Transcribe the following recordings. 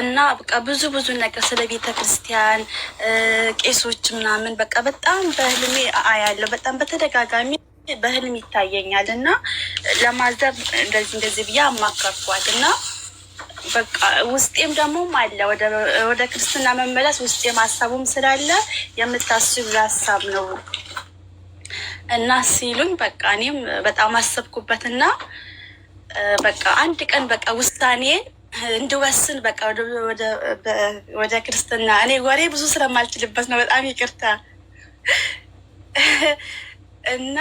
እና በቃ ብዙ ነገር ስለ ቤተ ክርስቲያን ቄሶች ምናምን በቃ በጣም በህልሜ አያለሁ። በጣም በተደጋጋሚ በህልም ይታየኛል እና ለማዘብ እንደዚህ ብዬ አማከርኳት እና በቃ ውስጤም ደግሞ አለ ወደ ክርስትና መመለስ ውስጤም ሀሳቡም ስላለ የምታስብ ሀሳብ ነው እና ሲሉኝ በቃ እኔም በጣም አሰብኩበትና በቃ አንድ ቀን በቃ ውሳኔን እንድወስን በቃ ወደ ክርስትና እኔ ወሬ ብዙ ስለማልችልበት ነው። በጣም ይቅርታ እና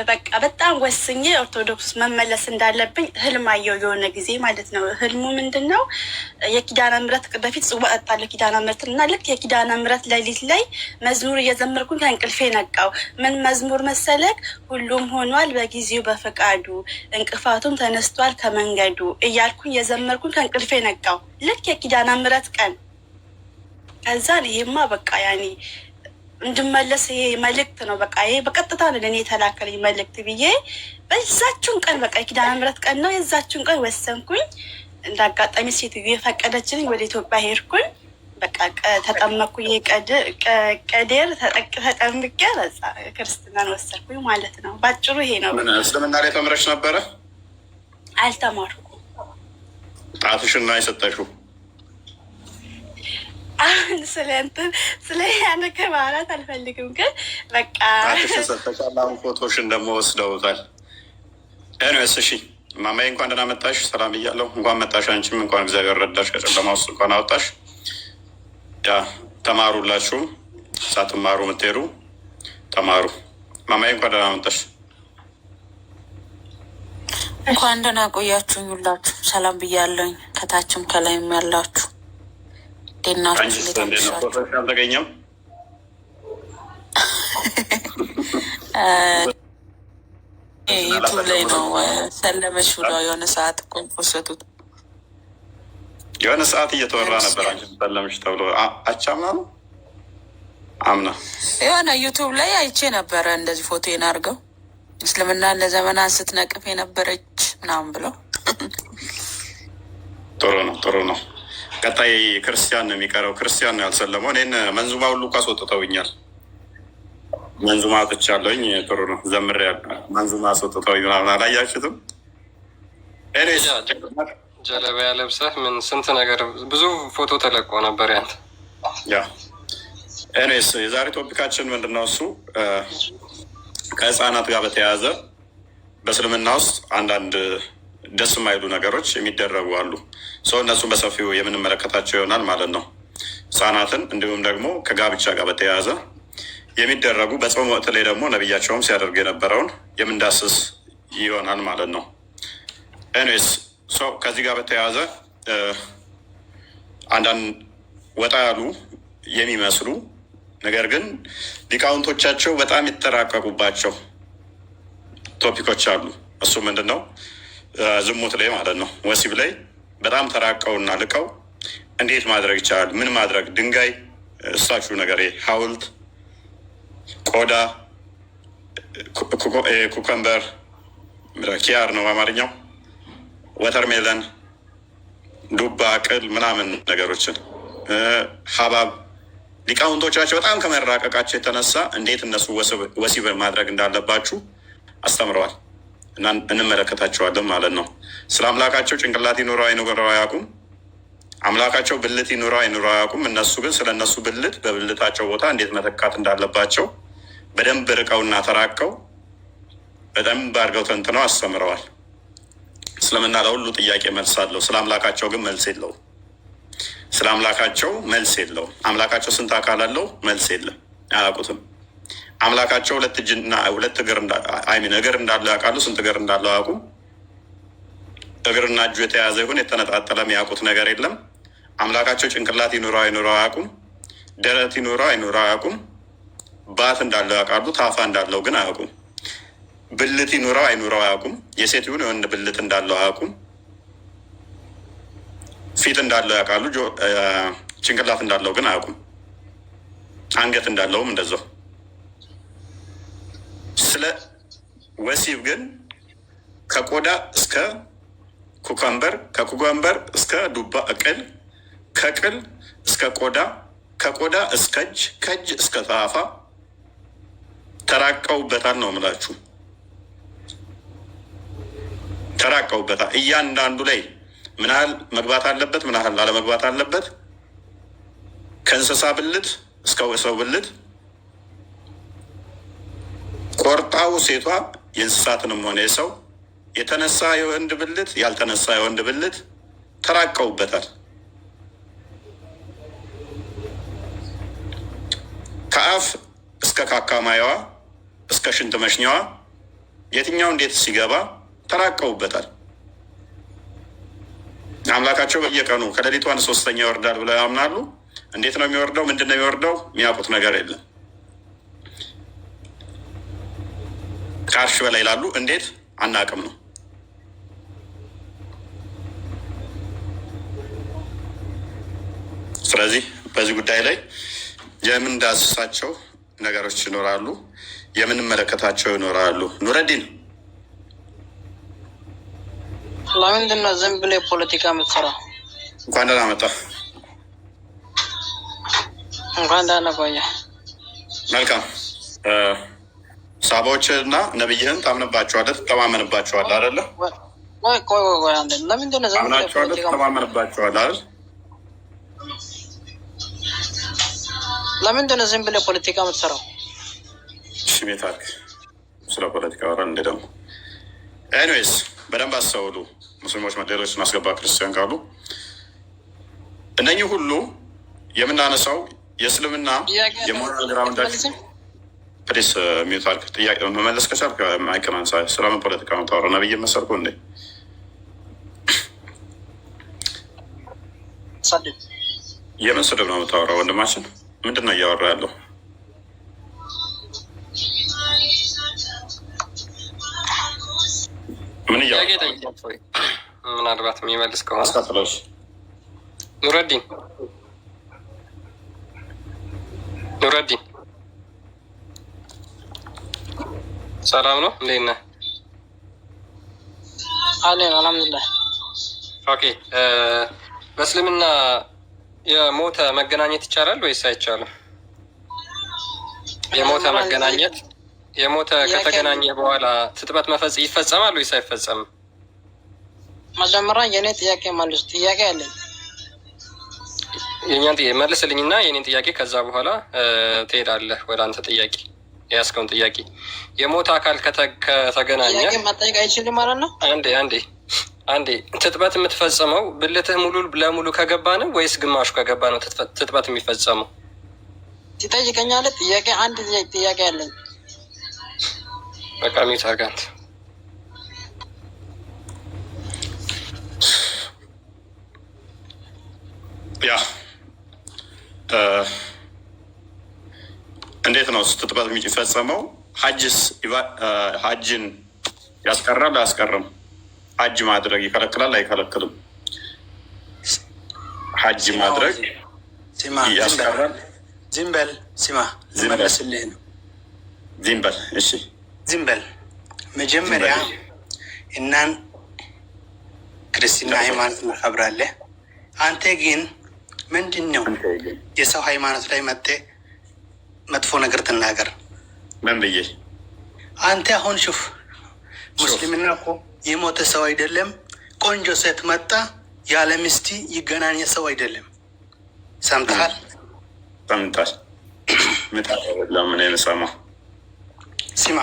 በቃ በጣም ወስኜ ኦርቶዶክስ መመለስ እንዳለብኝ ህልም አየሁ የሆነ ጊዜ ማለት ነው። ህልሙ ምንድን ነው? የኪዳነ ምሕረት በፊት ጽዋ እጠጣለሁ ኪዳነ ምሕረት እና ልክ የኪዳነ ምሕረት ሌሊት ላይ መዝሙር እየዘመርኩኝ ከእንቅልፌ ነቃው። ምን መዝሙር መሰለክ? ሁሉም ሆኗል በጊዜው በፈቃዱ እንቅፋቱም ተነስቷል ከመንገዱ እያልኩኝ የዘመርኩኝ ከእንቅልፌ ነቃው። ልክ የኪዳነ ምሕረት ቀን ከዛን ይሄማ በቃ ያኔ እንድመለስ ይሄ መልእክት ነው። በቃ ይሄ በቀጥታ ነው ለእኔ የተላከልኝ መልእክት ብዬ በዛችሁን ቀን በቃ የኪዳነ ምሕረት ቀን ነው። የዛችሁን ቀን ወሰንኩኝ። እንዳጋጣሚ ሴትዮ የፈቀደችልኝ ወደ ኢትዮጵያ ሄድኩኝ። በቃ ተጠመኩኝ። ቀዴር ተጠምቄ ክርስትናን ወሰንኩኝ ማለት ነው። ባጭሩ ይሄ ነው። እስልምና ላይ ተምረሽ ነበረ? አልተማርኩም። ጣትሽና የሰጠሽው አሁን ስለ ያነከ ማውራት አልፈልግም፣ ግን በቃ ሰጠሻል። አሁን ፎቶሽን ደግሞ ወስደውታል። ኤኒዌይስ እሺ ማማዬ እንኳን ደህና መጣሽ። ሰላም እያለሁ እንኳን መጣሽ። አንቺም እንኳን እግዚአብሔር ረዳሽ፣ ከጨለማ ውስጥ እንኳን አወጣሽ። ያ ተማሩላችሁ፣ ሳትማሩ የምትሄዱ ተማሩ። ማማዬ እንኳን ደህና መጣሽ። እንኳን ደህና ቆያችሁኝ። ሁላችሁ ሰላም ብያለሁኝ፣ ከታችም ከላይም ያላችሁ አልተገኘም። ዩቱብ ላይ ነው ሰለመሽ ብሎ የሆነ ሰዓት ኮንፎሰቱት የሆነ ሰዓት እየተወራ ነበር። አንቺ ሰለመሽ ተብሎ አቻምና ነው አምና የሆነ ዩቱብ ላይ አይቼ ነበረ እንደዚህ ፎቶን አድርገው እስልምና ለዘመናት ስትነቅፍ የነበረች ምናምን ብለው። ጥሩ ነው። ቀጣይ ክርስቲያን ነው የሚቀረው። ክርስቲያን ነው ያልሰለመው። እኔን መንዙማ ሁሉ እኮ አስወጥተውኛል። መንዙማ አጥቻለሁኝ። ጥሩ ነው ዘምሬያለሁ። መንዙማ አስወጥተውኝ ምናምን አላያችሁትም? ጀለቢያ ለብሰህ ምን ስንት ነገር ብዙ ፎቶ ተለቆ ነበር ያንተ። ኤኒዌይስ የዛሬ ቶፒካችን ምንድነው? እሱ ከህፃናት ጋር በተያያዘ በእስልምና ውስጥ አንዳንድ ደስ የማይሉ ነገሮች የሚደረጉ አሉ። ሰው እነሱን በሰፊው የምንመለከታቸው ይሆናል ማለት ነው። ህፃናትን እንዲሁም ደግሞ ከጋብቻ ጋር በተያያዘ የሚደረጉ በጾም ወቅት ላይ ደግሞ ነቢያቸውም ሲያደርግ የነበረውን የምንዳስስ ይሆናል ማለት ነው። ኤኒዌይስ ሰው ከዚህ ጋር በተያያዘ አንዳንድ ወጣ ያሉ የሚመስሉ ነገር ግን ሊቃውንቶቻቸው በጣም የተራቀቁባቸው ቶፒኮች አሉ። እሱ ምንድን ነው? ዝሙት ላይ ማለት ነው። ወሲብ ላይ በጣም ተራቀውና ልቀው እንዴት ማድረግ ይቻላል? ምን ማድረግ? ድንጋይ እሳችሁ ነገር፣ ሐውልት፣ ቆዳ፣ ኩከምበር፣ ኪያር ነው በአማርኛው፣ ወተርሜለን፣ ዱባ፣ ቅል ምናምን ነገሮችን ሀባብ ሊቃውንቶቻቸው በጣም ከመራቀቃቸው የተነሳ እንዴት እነሱ ወሲብ ማድረግ እንዳለባችሁ አስተምረዋል እና እንመለከታቸዋለን ማለት ነው። ስለ አምላካቸው ጭንቅላት ይኑረው አይኑረው አያውቁም። አምላካቸው ብልት ይኑረው አይኑረው አያውቁም። እነሱ ግን ስለ እነሱ ብልት በብልታቸው ቦታ እንዴት መተካት እንዳለባቸው በደንብ ርቀውና ተራቀው በደንብ አድርገው ተንትነው አስተምረዋል። እስልምና ለሁሉ ጥያቄ መልስ አለው። ስለ አምላካቸው ግን መልስ የለውም። ስለ አምላካቸው መልስ የለውም። አምላካቸው ስንት አካል አለው? መልስ የለም። አያውቁትም። አምላካቸው ሁለት እግር እንዳለው ያውቃሉ። ስንት እግር እንዳለው አያውቁም። እግርና እጁ የተያዘ ይሁን የተነጣጠለ የሚያውቁት ነገር የለም። አምላካቸው ጭንቅላት ይኑረው አይኑረው አያውቁም። ደረት ይኑረው አይኑረው አያውቁም። ባት እንዳለው ያውቃሉ። ታፋ እንዳለው ግን አያውቁም። ብልት ይኑረው አይኑረው አያውቁም። የሴት ይሁን የወንድ ብልት እንዳለው አያውቁም። ፊት እንዳለው ያውቃሉ። ጭንቅላት እንዳለው ግን አያውቁም። አንገት እንዳለውም እንደዛው። ስለ ወሲብ ግን ከቆዳ እስከ ኩከምበር፣ ከኩከምበር እስከ ዱባ ቅል፣ ከቅል እስከ ቆዳ፣ ከቆዳ እስከ እጅ፣ ከእጅ እስከ ታፋ ተራቀውበታል ነው የምላችሁ። ተራቀውበታል። እያንዳንዱ ላይ ምን ያህል መግባት አለበት፣ ምን ያህል አለመግባት አለበት። ከእንስሳ ብልት እስከ ሰው ብልት ቆርጣው ሴቷ የእንስሳትንም ሆነ የሰው የተነሳ የወንድ ብልት ያልተነሳ የወንድ ብልት ተራቀውበታል። ከአፍ እስከ ካካማያዋ እስከ ሽንት መሽኛዋ የትኛው እንዴት ሲገባ ተራቀውበታል። አምላካቸው በየቀኑ ከሌሊቱ 1/3 ይወርዳል ብለው ያምናሉ። እንዴት ነው የሚወርደው? ምንድን ነው የሚወርደው? የሚያውቁት ነገር የለም። ከአርሽ በላይ ይላሉ። እንዴት አናቅም ነው። ስለዚህ በዚህ ጉዳይ ላይ የምንዳስሳቸው ነገሮች ይኖራሉ፣ የምንመለከታቸው ይኖራሉ። ኑረዲን ለምንድን ነው ዝም ብለህ ፖለቲካ የምትሰራው? እንኳን ደህና መጣ። እንኳን ደህና ቆየህ። መልካም ሳባዎች እና ነብይህን ታምንባቸዋለህ፣ ትተማመንባቸዋለህ አይደለ? ቆይ አንዴ። ለምንድን ነው ዝም ብለህ ፖለቲካ ትተማመንባቸዋለህ አይደል? ለምንድን ነው ዝም ብለህ ፖለቲካ የምትሰራው? ሽሜት አልክ ስለ ፖለቲካ ወራ እንደ ደግሞ ኤኒዌይስ በደንብ አስተውሉ። ሙስሊሞች ሌሎች እናስገባ ክርስቲያን ካሉ እነኚህ ሁሉ የምናነሳው የእስልምና የሞራል ግራውንዳችን ፕሊስ ሚዩት አልክ። ጥያቄ መመለስ ከቻልክ ማይከማንሳ ስለምን ፖለቲካ ነው ታወራ? ነብይ መሰርኩ እንዴ? የምን ስድብ ነው የምታወራው? ወንድማችን ምንድን ነው እያወራ ያለው? ምን እያወራ ምናልባት የሚመልስ ከሆነ አስካትሎች ኑረዲን ሰላም ነው? እንዴት ነህ? አለን አልሐምዱሊላህ። ኦኬ በእስልምና የሞተ መገናኘት ይቻላል ወይስ አይቻልም? የሞተ ከተገናኘ በኋላ ትጥበት ይፈጸማል ወይስ አይፈጸምም? መጀመሪያ የኔ ጥያቄ መልስ። ጥያቄ አለኝ። የኛን መልስልኝና የኔን ጥያቄ ከዛ በኋላ ትሄዳለህ ወደ አንተ ጥያቄ የያዝከውን ጥያቄ። የሞተ አካል ከተገናኘ መጠየቅ አይችልም ማለት ነው? አንዴ ትጥበት የምትፈጸመው ብልትህ ሙሉ ለሙሉ ከገባ ነው ወይስ ግማሹ ከገባ ነው ትጥበት የሚፈጸመው? ትጠይቀኛለህ? ጥያቄ አንድ ጥያቄ አለኝ። በቃ ሚዩት አድርግ አንተ። ያ እንዴት ነው ትጥበት የሚፈጸመው? ሀጅን ያስቀራል አያስቀርም? ሀጅ ማድረግ ይከለክላል አይከለክልም? ሀጅ ማድረግ ያስቀራል? ዝም በል ስማ፣ ልመለስልህ ነው። ዝም በል እሺ፣ ዝም በል መጀመሪያ እናን ክርስትና ሃይማኖት እናከብራለህ። አንተ ግን ምንድን ነው የሰው ሃይማኖት ላይ መጥተህ መጥፎ ነገር ትናገር? ምን ብዬ? አንተ አሁን ሹፍ ሙስሊምና እኮ የሞተ ሰው አይደለም። ቆንጆ ሴት መጣ ያለ ሚስቲ ይገናኘ ሰው አይደለም። ሰምተሃል? ሰምታል? ለምን የምሰማ? ስማ፣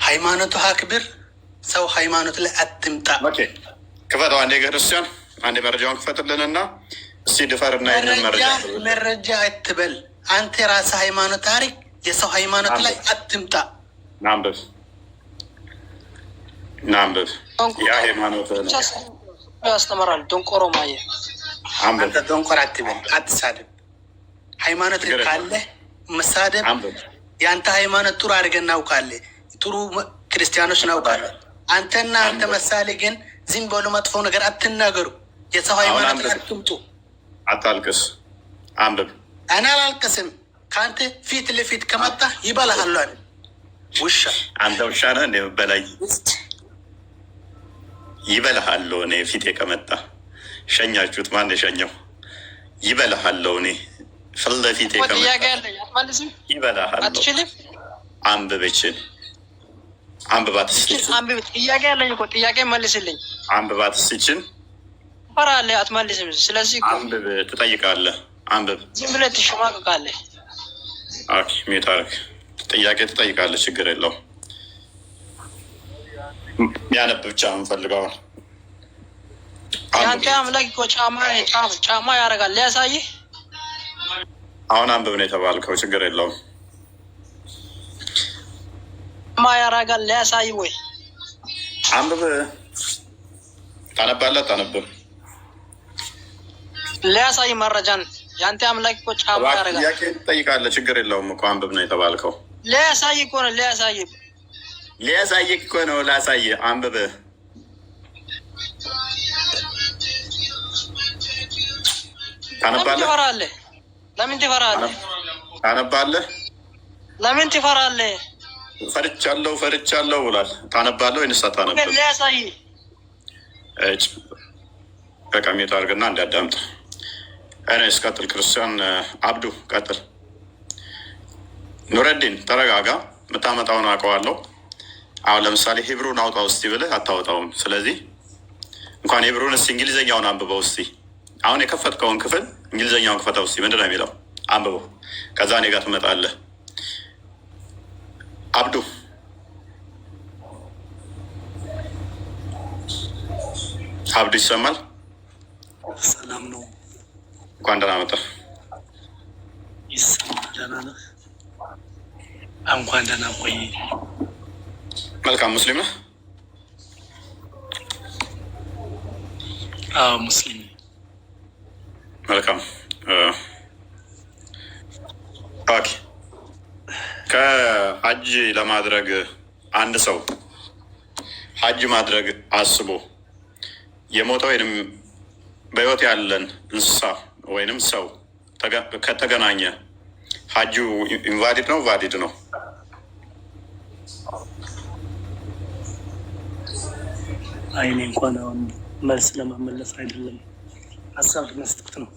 ሃይማኖቱ አክብር፣ ሰው ሃይማኖት ላይ አትምጣ። ክፈተው አንዴ ክርስቲያን፣ አንዴ መረጃውን ክፈትልንና እስቲ ድፈርና ይህንን መረጃ አትበል። አንተ የራስህ ሃይማኖት ታሪክ፣ የሰው ሃይማኖት ላይ አትምጣ። ናንብብ ያ ሃይማኖት ያስተምራል። ደንቆሮ ማየ አንተ ደንቆሮ አትበል፣ አትሳደብ። ሃይማኖት ካለ መሳደብ የአንተ ሃይማኖት ጥሩ አድርገን እናውቃለን። ጥሩ ክርስቲያኖች እናውቃለን። አንተና አንተ መሳሌ ግን ዝም ብሎ መጥፎ ነገር አትናገሩ። የሰው ሃይማኖት አትምጡ። አታልቅስ፣ አንብብ። እኔ አላልቅስም። ከአንተ ፊት ለፊት ከመጣ ይበላሃል። ውሻ አንተ ውሻ ነህ እንደ በላይ ይበልሃለሁ እኔ ፊቴ ከመጣ ሸኛችሁት። ማን የሸኘው? ይበልሃለሁ እኔ ፊት ለፊቴ ከመጣ ይበልሃለሁ። አንብብችን አንብባት ጥያቄ ያለኝ እኮ ጥያቄ መልስልኝ። አንብባት ስችን ፈራለህ አትመልስም። ስለዚህ አንብብ ትጠይቃለህ። አንብብ ዝም ብለህ ትሸማቀቃለህ። ሜታረክ ጥያቄ ትጠይቃለህ። ችግር የለውም። ያነብ ብቻ የምንፈልገውን የአንተ አምላክ እኮ ጫማ ያደርጋል። ሊያሳይህ አሁን አንብብ ነው የተባልከው። ችግር የለውም። ጫማ ያደርጋል። ሊያሳይህ ወይ አንብብ። ታነባለህ ታነብብ ሊያሳይ መረጃን የአንተ አምላክ እኮ ጫማ ያደርጋል። ጥያቄ ትጠይቃለህ። ችግር የለውም እኮ አንብብ ነው የተባልከው። ሊያሳይ እኮ ነው። ሊያሳይ እኮ ነው። ላሳይህ። አንብብ። ታነባለህ? ለምን ትፈራለህ? ታነባለህ? ለምን ትፈራለህ? ፈርቻለሁ ብሏል። ታነባለህ ወይንስ አታነብም? ሊያሳይህ በቀሜታ አድርግና እንዲያዳምጥ። እኔስ ቀጥል። ክርስቲያን አብዱ ቀጥል። ኑረዲን ተረጋጋ። የምታመጣውን አውቀዋለሁ። አሁን ለምሳሌ ሂብሩን አውጣ ውስቲ ብልህ አታወጣውም። ስለዚህ እንኳን ሂብሩን እስቲ እንግሊዝኛውን አንብበው እስቲ። አሁን የከፈትከውን ክፍል እንግሊዝኛውን ክፈተው እስቲ። ምንድን ነው የሚለው? አንብበው። ከዛ እኔ ጋር ትመጣለህ። አብዱ አብዱ ይሰማል? ሰላም ነው። እንኳን ደህና መጣህ። ይሰማል? ደህና ነህ? እንኳን ደህና ቆይ። መልካም። ሙስሊም ነህ? አዎ ሙስሊም። መልካም። ኦኬ። ከሀጅ ለማድረግ አንድ ሰው ሀጅ ማድረግ አስቦ የሞተ ወይንም በህይወት ያለን እንስሳ ወይንም ሰው ከተገናኘ ሀጁ ኢንቫሊድ ነው ቫሊድ ነው? አይኔ እንኳን አሁን መልስ ለመመለስ አይደለም ሀሳብ መስጠት ነው።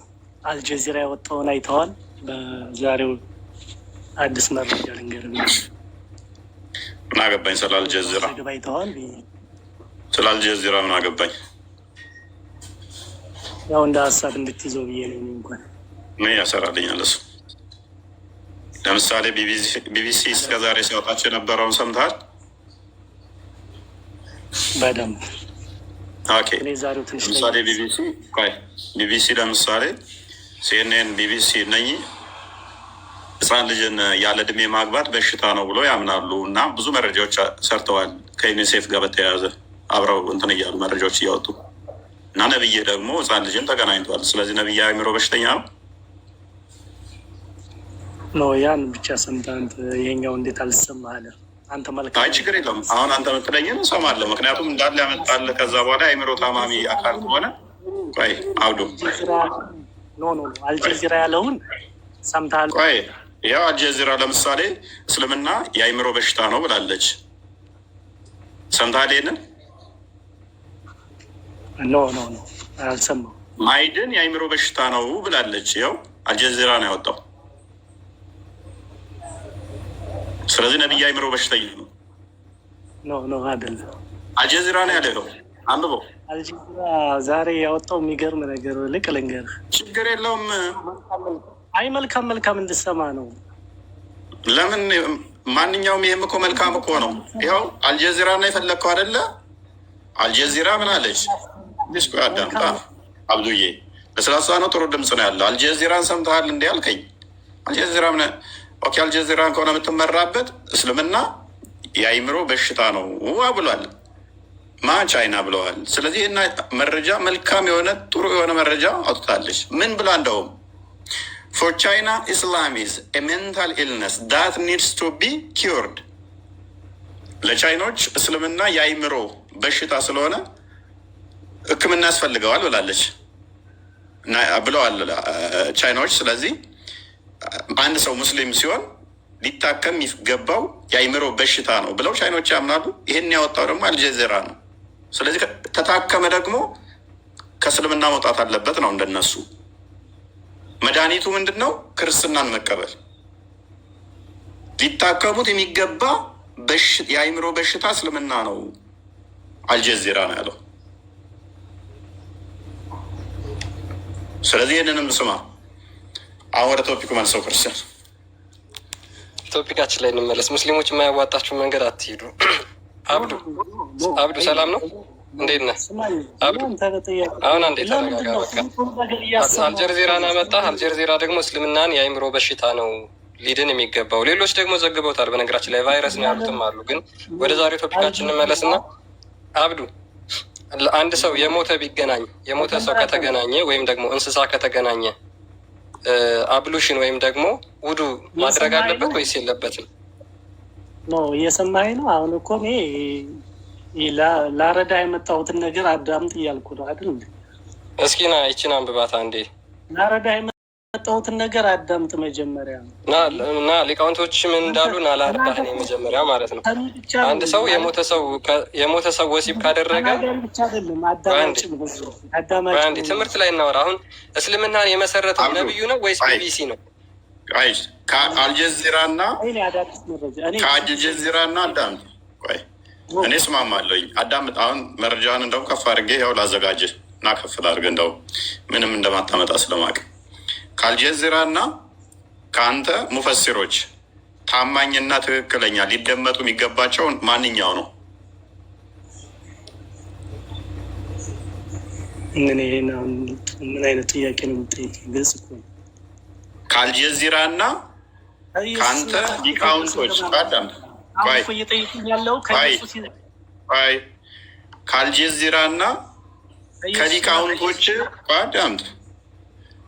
አልጀዚራ ያወጣውን አይተዋል? በዛሬው አዲስ መረጃ ልንገር። ምን አገባኝ ስለ አልጀዚራ? አይተዋል? ስለ አልጀዚራ ምን አገባኝ? ያው እንደ ሀሳብ እንድትይዘው ብዬ ነው። እንኳን ምን ያሰራልኛል እሱ? ለምሳሌ ቢቢሲ እስከዛሬ ሲያወጣቸው የነበረውን ሰምተሃል? በደንብ ኦኬ። ለምሳሌ ቢቢሲ ለምሳሌ ሲኤንኤን፣ ቢቢሲ እነኚህ ህፃን ልጅን ያለ እድሜ ማግባት በሽታ ነው ብሎ ያምናሉ እና ብዙ መረጃዎች ሰርተዋል ከዩኒሴፍ ጋር በተያያዘ አብረው እንትን እያሉ መረጃዎች እያወጡ እና ነብዬ ደግሞ ህፃን ልጅን ተገናኝቷል። ስለዚህ ነብዬ አእምሮ በሽተኛ ነው ነው? ያን ብቻ ሰምተህ አንተ ይሄኛው እንዴት አልሰማህ? አንተ መልካም። አይ ችግር የለውም። አሁን አንተ የምትለኝን እሰማለሁ። ምክንያቱም እንዳለ ያመጣልህ ከዛ በኋላ አእምሮ ታማሚ አካል ከሆነ ቆይ አብዱ አልጀዚራ ያለውን ሰምተሃል? ቆይ ያው አልጀዚራ ለምሳሌ እስልምና የአእምሮ በሽታ ነው ብላለች። ሰምተሃል ይሄንን? ኖ አልሰማሁም። ማይድን የአእምሮ በሽታ ነው ብላለች። ያው አልጀዚራ ነው ያወጣው። ስለዚህ ነብይ አእምሮ በሽተኛ ነው። ኖ አይደለም፣ አልጀዚራ ነው ያለው። አንብበው። አልጀዚራ ዛሬ ያወጣው የሚገርም ነገር ልንገርህ። ችግር የለውም። አይ መልካም እንድሰማ ነው። ለምን ማንኛውም ይሄም እኮ መልካም እኮ ነው። ይኸው አልጀዚራ ነው የፈለግከው አይደለ? አልጀዚራ ምን አለች? ዲስኮ አዳምጣ አብዱዬ። ለስላሳ ነው፣ ጥሩ ድምፅ ነው ያለው። አልጀዚራን ሰምተሃል እንዲ ያልከኝ? አልጀዚራ ምን ኦኬ። አልጀዚራን ከሆነ የምትመራበት እስልምና የአእምሮ በሽታ ነው ብሏል። ማ ቻይና ብለዋል። ስለዚህ እና መረጃ መልካም የሆነ ጥሩ የሆነ መረጃ አውጥታለች። ምን ብላ እንደውም for China Islam is a mental illness that needs to be cured። ለቻይኖች እስልምና የአእምሮ በሽታ ስለሆነ ሕክምና ያስፈልገዋል ብላለች ብለዋል ቻይናዎች። ስለዚህ አንድ ሰው ሙስሊም ሲሆን ሊታከም የሚገባው የአእምሮ በሽታ ነው ብለው ቻይኖች ያምናሉ። ይህን ያወጣው ደግሞ አልጀዚራ ነው። ስለዚህ ተታከመ ደግሞ ከእስልምና መውጣት አለበት ነው እንደነሱ። መድኃኒቱ ምንድን ነው? ክርስትናን መቀበል። ሊታከሙት የሚገባ የአእምሮ በሽታ እስልምና ነው። አልጀዚራ ነው ያለው። ስለዚህ ይህንንም ስማ። አሁን ወደ ቶፒኩ መልሰው ክርስቲያን ቶፒካችን ላይ እንመለስ። ሙስሊሞች የማያዋጣችሁ መንገድ አትሄዱ። አብዱ ሰላም ነው? እንዴት ነህ አብዱ? አሁን አንዴ ተረጋጋ። በቃ አልጀዚራን አመጣህ። አልጀዚራ ደግሞ እስልምናን የአእምሮ በሽታ ነው ሊድን የሚገባው። ሌሎች ደግሞ ዘግበውታል። በነገራችን ላይ ቫይረስ ነው ያሉትም አሉ። ግን ወደ ዛሬው ቶፒካችን እንመለስና አብዱ አንድ ሰው የሞተ ሰው ከተገናኘ ወይም ደግሞ እንስሳ ከተገናኘ አብሉሽን ወይም ደግሞ ውዱ ማድረግ አለበት ወይስ የለበትም? እየሰማኸኝ ነው? አሁን እኮ እኔ ላረዳ የመጣሁትን ነገር አዳምጥ እያልኩ ነው አይደል? እስኪ ና ይችን አንብባት አንዴ። ላረዳ የመጣሁትን ነገር አዳምጥ መጀመሪያ እና ሊቃውንቶች ምን እንዳሉ ና ላርዳህን የመጀመሪያ ማለት ነው። አንድ ሰው የሞተ ሰው ወሲብ ካደረገ አንዴ ትምህርት ላይ እናወራ። አሁን እስልምናን የመሰረተው ነብዩ ነው ወይስ ቢቢሲ ነው? ከአልጀዚራና አዳምጥ። ቆይ እኔ እስማማለሁኝ። አዳምጥ። አሁን መረጃን እንደው ከፍ አድርጌ ያው ላዘጋጅ እና ከፍ ላድርግ እንደው ምንም እንደማታመጣ ስለማቅ ከአልጀዚራና ከአንተ ሙፈሲሮች ታማኝና ትክክለኛ ሊደመጡ የሚገባቸው ማንኛው ነው? ምን አይነት ጥያቄ ነው የምጠይቀኝ? ግልጽ እኮ ነው። ከአልጀዚራና ከአንተ ሊቃውንቶች ከአልጀዚራና ከሊቃውንቶች አዳምጥ።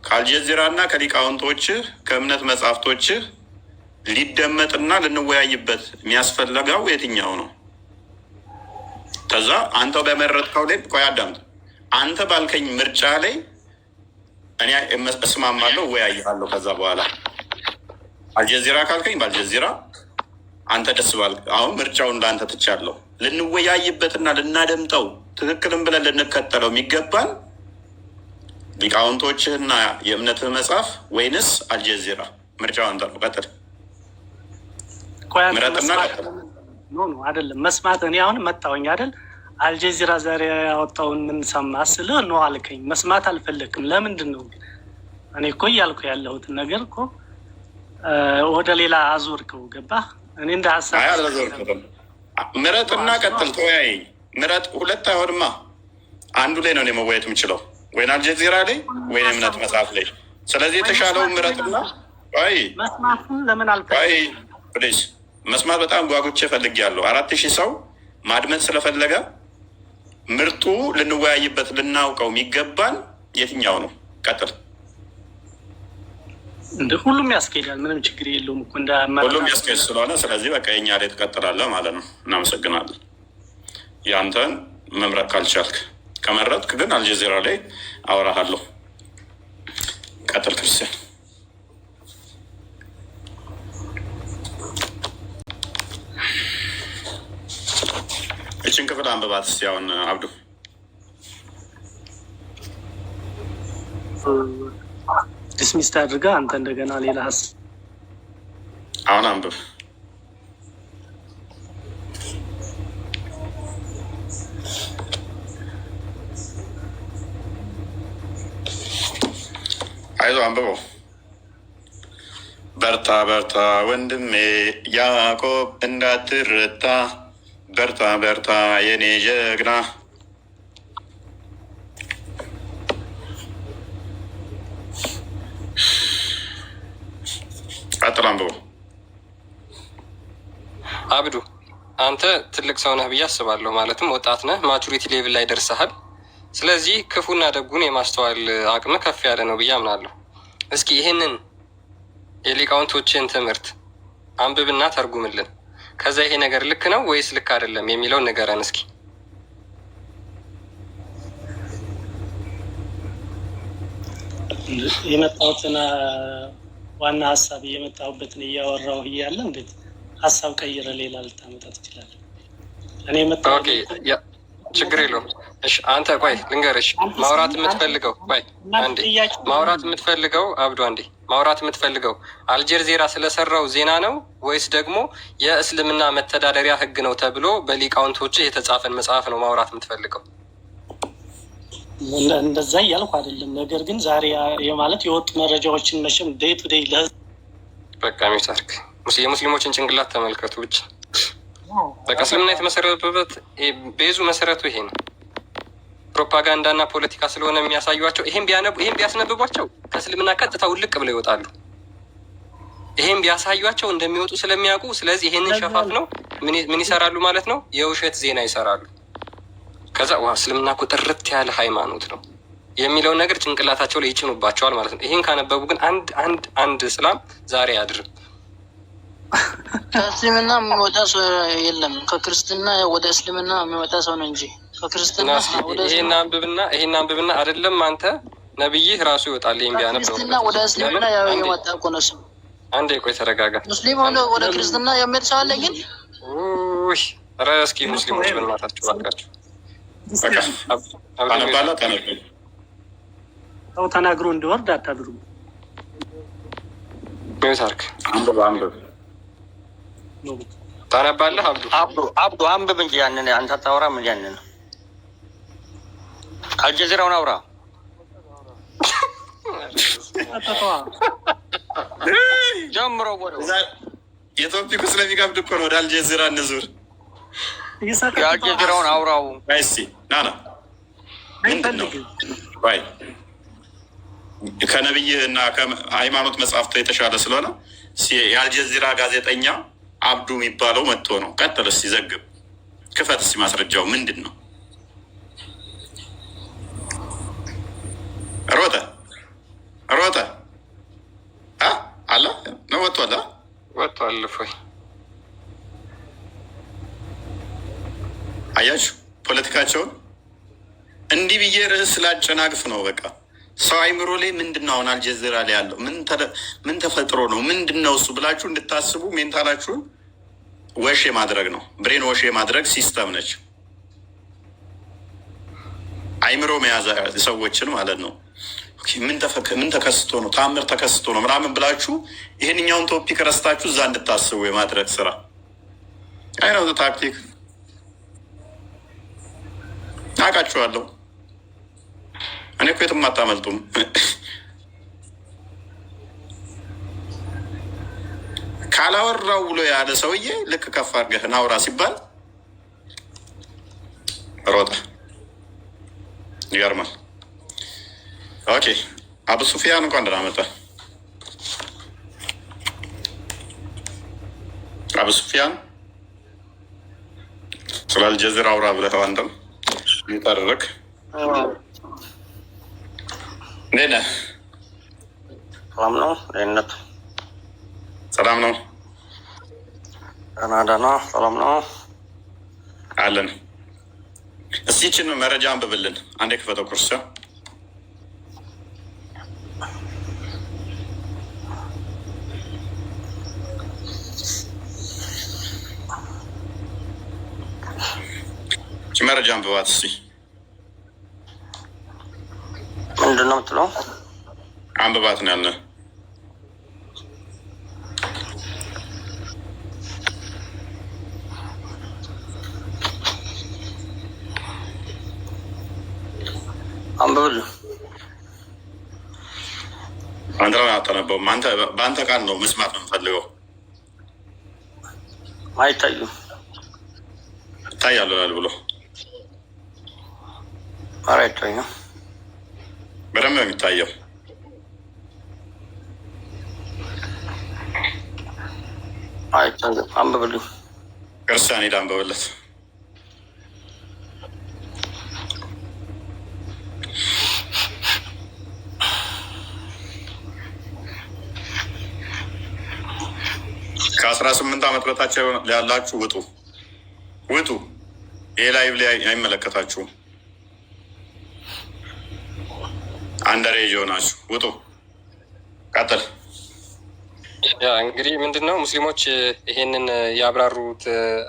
ከአልጀዚራና ከሊቃውንቶችህ ከእምነት መጽሐፍቶችህ ሊደመጥና ልንወያይበት የሚያስፈልገው የትኛው ነው? ከዛ አንተው በመረጥከው ላይ ቆይ አዳምጥ። አንተ ባልከኝ ምርጫ ላይ እኔ እስማማለሁ፣ እወያይሃለሁ። ከዛ በኋላ አልጀዚራ ካልከኝ በአልጀዚራ አንተ ደስ ባልክ። አሁን ምርጫውን ለአንተ ትቻለሁ። ልንወያይበትና ልናደምጠው ትክክልም ብለን ልንከተለው የሚገባን ሊቃውንቶችህና የእምነትህ መጽሐፍ ወይንስ አልጀዚራ? ምርጫው አንተ ነው። ቀጥል፣ ምረጥና ቀጥል። አይደለም መስማት። እኔ አሁን መጣሁኝ አይደል? አልጀዚራ ዛሬ ያወጣውን ምን ሰማ ስልህ ነው አልከኝ። መስማት አልፈለግም። ለምንድን ነው? እኔ እኮ እያልኩ ያለሁትን ነገር እኮ ወደ ሌላ አዞርከው። ገባህ? እኔ እንደ ሀሳብ ምረጥና ቀጥል። ተወያየኝ። ምረጥ። ሁለት አይሆንማ፣ አንዱ ላይ ነው እኔ መወያየት የምችለው፣ ወይን አልጀዚራ ላይ ወይን እምነት መጽሐፍ ላይ። ስለዚህ የተሻለውን ምረጥና መስማትን ለምን ፕሊዝ። መስማት በጣም ጓጉቼ ፈልጌያለሁ። 4000 ሰው ማድመጥ ስለፈለገ ምርጡ ልንወያይበት ልናውቀው የሚገባን የትኛው ነው? ቀጥል። ሁሉም ያስኬዳል፣ ምንም ችግር የለውም እኮ ሁሉም ያስኬድ ስለሆነ ስለዚህ በቃ የኛ ላይ ትቀጥላለህ ማለት ነው። እናመሰግናለን። ያንተን መምረጥ ካልቻልክ፣ ከመረጥክ ግን አልጀዚራ ላይ አወራሃለሁ። ቀጥል ክርስቲያን። እችን ክፍል አንብባት እስኪ አሁን አብዱ። ዲስሚስት አድርጋ አንተ እንደገና ሌላ አሁን አንብብ። አይዞህ አንብበው። በርታ በርታ ወንድሜ ያዕቆብ እንዳትረታ፣ በርታ በርታ የኔ ጀግና። ቀጥል አንብበው። አብዱ አንተ ትልቅ ሰው ነህ ብዬ አስባለሁ። ማለትም ወጣት ነህ፣ ማቹሪቲ ሌቭል ላይ ደርሰሃል። ስለዚህ ክፉና ደጉን የማስተዋል አቅም ከፍ ያለ ነው ብዬ አምናለሁ። እስኪ ይህንን የሊቃውንቶችን ትምህርት አንብብና ተርጉምልን። ከዛ ይሄ ነገር ልክ ነው ወይስ ልክ አይደለም የሚለውን ንገረን እስኪ። የመጣሁትን ዋና ሀሳብ የመጣሁበትን እያወራሁ እያለ እንዴት ሀሳብ ቀይረ ሌላ ልታመጣ ትችላለህ? እኔ ችግር የለውም። እሺ አንተ ቆይ ልንገርሽ፣ ማውራት የምትፈልገው ቆይ አንዴ፣ ማውራት የምትፈልገው አብዱ አንዴ፣ ማውራት የምትፈልገው አልጀዚራ ስለሰራው ዜና ነው ወይስ ደግሞ የእስልምና መተዳደሪያ ህግ ነው ተብሎ በሊቃውንቶች የተጻፈን መጽሐፍ ነው ማውራት የምትፈልገው? እንደዛ እያልኩ አይደለም። ነገር ግን ዛሬ የማለት የወጡ መረጃዎችን መቼም ዴይ ቱ ዴይ በቃ ሚሳርክ የሙስሊሞችን ጭንቅላት ተመልከቱ ብቻ። በቃ እስልምና የተመሰረተበት ቤዙ መሰረቱ ይሄ ነው። ፕሮፓጋንዳ እና ፖለቲካ ስለሆነ የሚያሳዩቸው ይሄን ቢያስነብቧቸው ከእስልምና ቀጥታ ውልቅ ብለው ይወጣሉ። ይሄን ቢያሳዩቸው እንደሚወጡ ስለሚያውቁ፣ ስለዚህ ይሄንን ሸፋፍ ነው ምን ይሰራሉ ማለት ነው? የውሸት ዜና ይሰራሉ። ከዛ እስልምና እኮ ጥርት ያለ ሃይማኖት ነው የሚለውን ነገር ጭንቅላታቸው ላይ ይጭኑባቸዋል ማለት ነው። ይህን ካነበቡ ግን አንድ እስላም ዛሬ አያድርም። ከእስልምና የሚወጣ ሰው የለም። ከክርስትና ወደ እስልምና የሚወጣ ሰው ነው እንጂ ከክርስትና ይሄን አንብብና አይደለም አንተ ነብይህ ራሱ ይወጣል። ይሄን ቢያነብ ክርስትና ወደ እስልምና የወጣ እኮ ነው ሰው። አንዴ ቆይ ተረጋጋ። ሙስሊም ሆኖ ወደ ክርስትና የሚሄድ ሰው አለ ግን ኧረ እስኪ ሙስሊሞች በእናታችሁ እባካችሁ ሰው ተናግሮ እንዲወርድ አታድርጉ። ሚሳርክ ታነባለህ? አብዱ አንብብ እንጂ ያንን አንተ አታወራም። ያንን አልጀዚራውን አውራ። ጀምሮ የቶፒኩ ስለሚከብድ እኮ ነው። ወደ አልጀዚራ እንዙር። የአልጀዚራውን አውራው። ናና ምንድን ነው ከነብይ እና ከሃይማኖት መጽሐፍት የተሻለ ስለሆነ የአልጀዚራ ጋዜጠኛ አብዱ የሚባለው መጥቶ ነው። ቀጥል እስኪ ዘግብ፣ ክፈት እስኪ ማስረጃው ምንድን ነው? ሮጠ አለ ነው ወጥቷል። ፎይ አያችሁ ፖለቲካቸውን እንዲህ ብዬ ርዕስ ላጨናግፍ ነው በቃ። ሰው አይምሮ ላይ ምንድን ነው አሁን አልጀዚራ ላይ ያለው ምን ተፈጥሮ ነው ምንድን ነው እሱ ብላችሁ እንድታስቡ ሜንታላችሁን ወሽ የማድረግ ነው። ብሬን ወሽ የማድረግ ሲስተም ነች። አይምሮ መያዝ ሰዎችን ማለት ነው። ምን ተከስቶ ነው ታምር ተከስቶ ነው ምናምን ብላችሁ ይህንኛውን ቶፒክ ረስታችሁ እዛ እንድታስቡ የማድረግ ስራ አይነው ታክቲክ። አውቃችኋለሁ። እኔ እኮ የትም አታመልጡም። ካላወራው ብሎ ያለ ሰውዬ ልክ ከፍ አድርገህ ናውራ ሲባል ሮጠ። ይገርማል። ኦኬ አቡ ሱፊያን እንኳን ደህና መጣ። አቡ ሱፊያን ስለ አልጀዚራ አውራ ብለህ አንተም ይጠርቅ። እንዴት ነህ? ሰላም ነው። ደህንነት ሰላም ነው። ደህና ሰላም ነው አለን። እስቲ ይህችን መረጃ አንብብልን አንዴ። ክፈተው ኩርስ መረጃ አንብባት እስቲ። ምንድን ነው የምትለው? አንብባት ነው ያለ። አንብብል። አንተ አታነበውም። አንተ በአንተ ቃል ነው መስማት ነው የምፈልገው። አይታዩም። ይታያሉ ያል ብሎ ኧረ አይታዩም። በደንብ ነው የሚታየው። አይታዩም። አንብብልኝ። ክርስቲያን ሄድ አንብብለት። ከ18 ዓመት በታች ያላችሁ ውጡ። ይሄ ላይቭ ላይ አይመለከታችሁም። አንደሬጅ ሆናችሁ ውጡ። ቀጥል። ያ እንግዲህ ምንድን ነው ሙስሊሞች ይሄንን ያብራሩት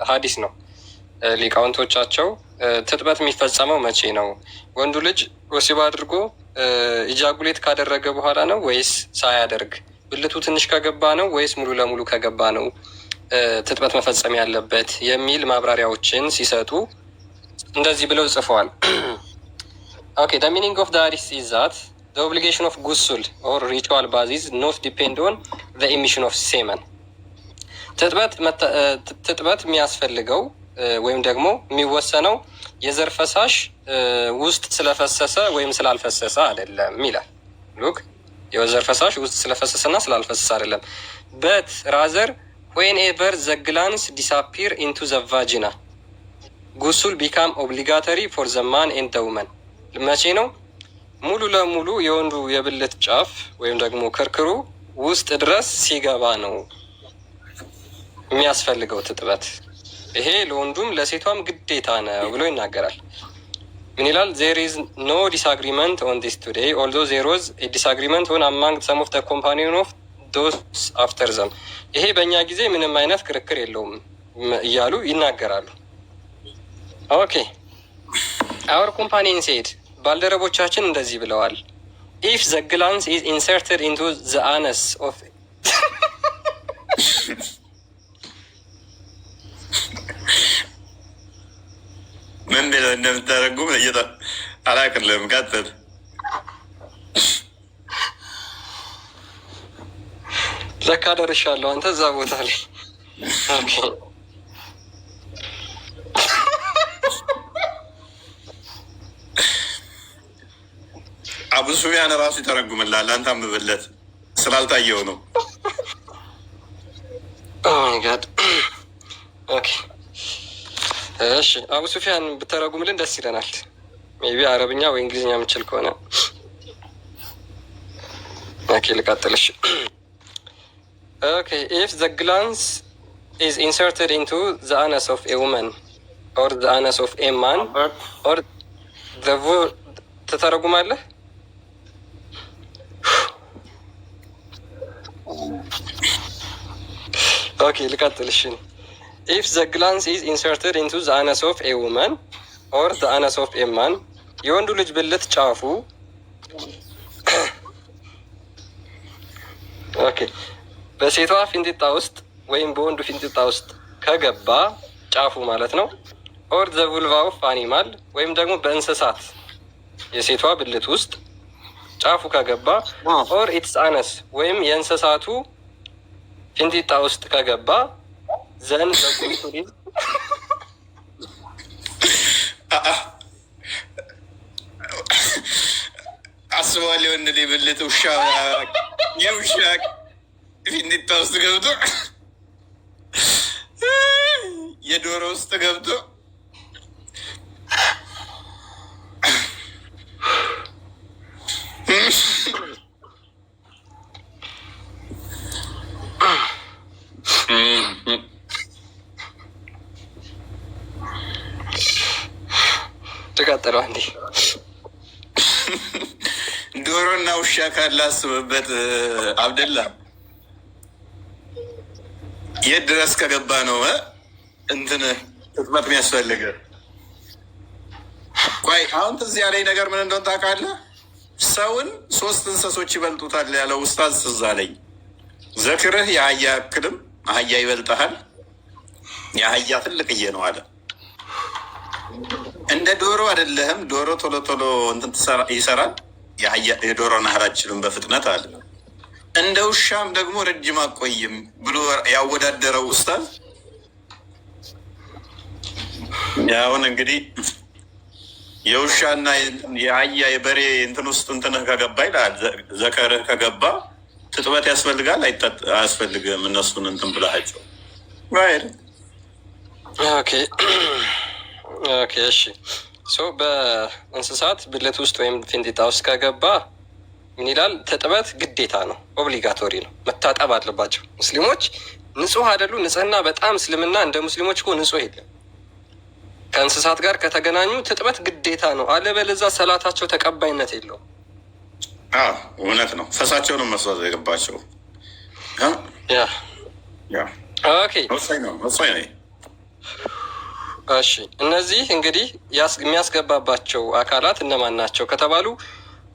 ሀዲስ ነው። ሊቃውንቶቻቸው ትጥበት የሚፈጸመው መቼ ነው? ወንዱ ልጅ ወሲብ አድርጎ ኢጃጉሌት ካደረገ በኋላ ነው ወይስ ሳያደርግ? ብልቱ ትንሽ ከገባ ነው ወይስ ሙሉ ለሙሉ ከገባ ነው ትጥበት መፈጸም ያለበት? የሚል ማብራሪያዎችን ሲሰጡ እንደዚህ ብለው ጽፈዋል። ኦኬ the meaning of the hadith is that the obligation of ghusl or ritual bath is not depend on the emission of semen. ትጥበት የሚያስፈልገው ወይም ደግሞ የሚወሰነው የዘር ፈሳሽ ውስጥ ስለፈሰሰ ወይም ስላልፈሰሰ አይደለም ይላል። ሉክ የዘር ፈሳሽ ውስጥ ስለፈሰሰና ስላልፈሰሰ አይደለም። but rather whenever the glands disappear into the vagina ghusl become obligatory for the man and the woman. መቼ ነው? ሙሉ ለሙሉ የወንዱ የብልት ጫፍ ወይም ደግሞ ክርክሩ ውስጥ ድረስ ሲገባ ነው የሚያስፈልገው ትጥበት። ይሄ ለወንዱም ለሴቷም ግዴታ ነው ብሎ ይናገራል። ምን ይላል? there is no disagreement on this today although there was a disagreement on among some of the companion of those after them. ይሄ በእኛ ጊዜ ምንም አይነት ክርክር የለውም እያሉ ይናገራሉ። ኦኬ our companion said ባልደረቦቻችን እንደዚህ ብለዋል። if the gland is inserted into the anus of ምን ብለው እንደምታደርጉም አላቅልም። ቀጥል። ለካ ደርሻለሁ አንተ እዛ ቦታ ላይ። አቡ ሱፊያን ራሱ ይተረጉምላል። አንተ አንብብለት ስላልታየው ነው። ኦኬ እሺ፣ አቡ ሱፊያን ብተረጉምልን ደስ ይለናል። ሜቢ አረብኛ ወይ እንግሊዝኛ የምችል ከሆነ ኦኬ፣ ልቀጥልሽ። ኦኬ if the glands is inserted into the anus of a woman or the anus of a man or the ትተረጉማለህ? ኦኬ ልቀጥልሽ። if the gland is inserted into the anus of a woman or the anus of a man የወንዱ ልጅ ብልት ጫፉ ኦኬ በሴቷ ፊንጢጣ ውስጥ ወይም በወንዱ ፊንጢጣ ውስጥ ከገባ ጫፉ ማለት ነው። or the vulva of animal ወይም ደግሞ በእንስሳት የሴቷ ብልት ውስጥ ጫፉ ከገባ or its anus ወይም የእንስሳቱ ፊንጢጣ ውስጥ ከገባ ዘን በቁንቱሪ አስበዋል። የወንድ ልጅ ብልት ውሻ የውሻ ፊንጢጣ ውስጥ ገብቶ የዶሮ ውስጥ ገብቶ ተቃጠለው አንዴ ዶሮና ውሻ ካለ አስብበት አብደላ። የት ድረስ ከገባ ነው እንትን ትጥበት የሚያስፈልገ? ቆይ አሁን ትዝ ያለኝ ነገር ምን እንደሆነ ታውቃለህ? ሰውን 3 እንስሶች ይበልጡታል ያለው ኡስታዝ ትዝ አለኝ። ዘክርህ የአህያ ያክልም አህያ ይበልጠሃል፣ የአህያ ትልቅዬ ነው አለ። እንደ ዶሮ አይደለህም፣ ዶሮ ቶሎ ቶሎ እንትን ይሰራል፣ የዶሮ ናህል አችልም በፍጥነት አለ። እንደ ውሻም ደግሞ ረጅም አቆይም ብሎ ያወዳደረው ኡስታዝ። ያሁን እንግዲህ የውሻና የአህያ የበሬ እንትን ውስጥ እንትንህ ከገባ ይላል፣ ዘከርህ ከገባ ትጥበት ያስፈልጋል አያስፈልግም? እነሱን እንትን ብላቸው። ኦኬ እሺ። በእንስሳት ብልት ውስጥ ወይም ፊንጢጣ ውስጥ ከገባ ምን ይላል? ትጥበት ግዴታ ነው፣ ኦብሊጋቶሪ ነው፣ መታጠብ አለባቸው። ሙስሊሞች ንጹህ አይደሉ? ንጽህና በጣም እስልምና እንደ ሙስሊሞች እኮ ንጹህ የለም። ከእንስሳት ጋር ከተገናኙ ትጥበት ግዴታ ነው፣ አለበለዚያ ሰላታቸው ተቀባይነት የለውም። እውነት ነው። ፈሳቸውንም መስዋዕት የገባቸው ኦኬ እሺ እነዚህ እንግዲህ የሚያስገባባቸው አካላት እነማን ናቸው ከተባሉ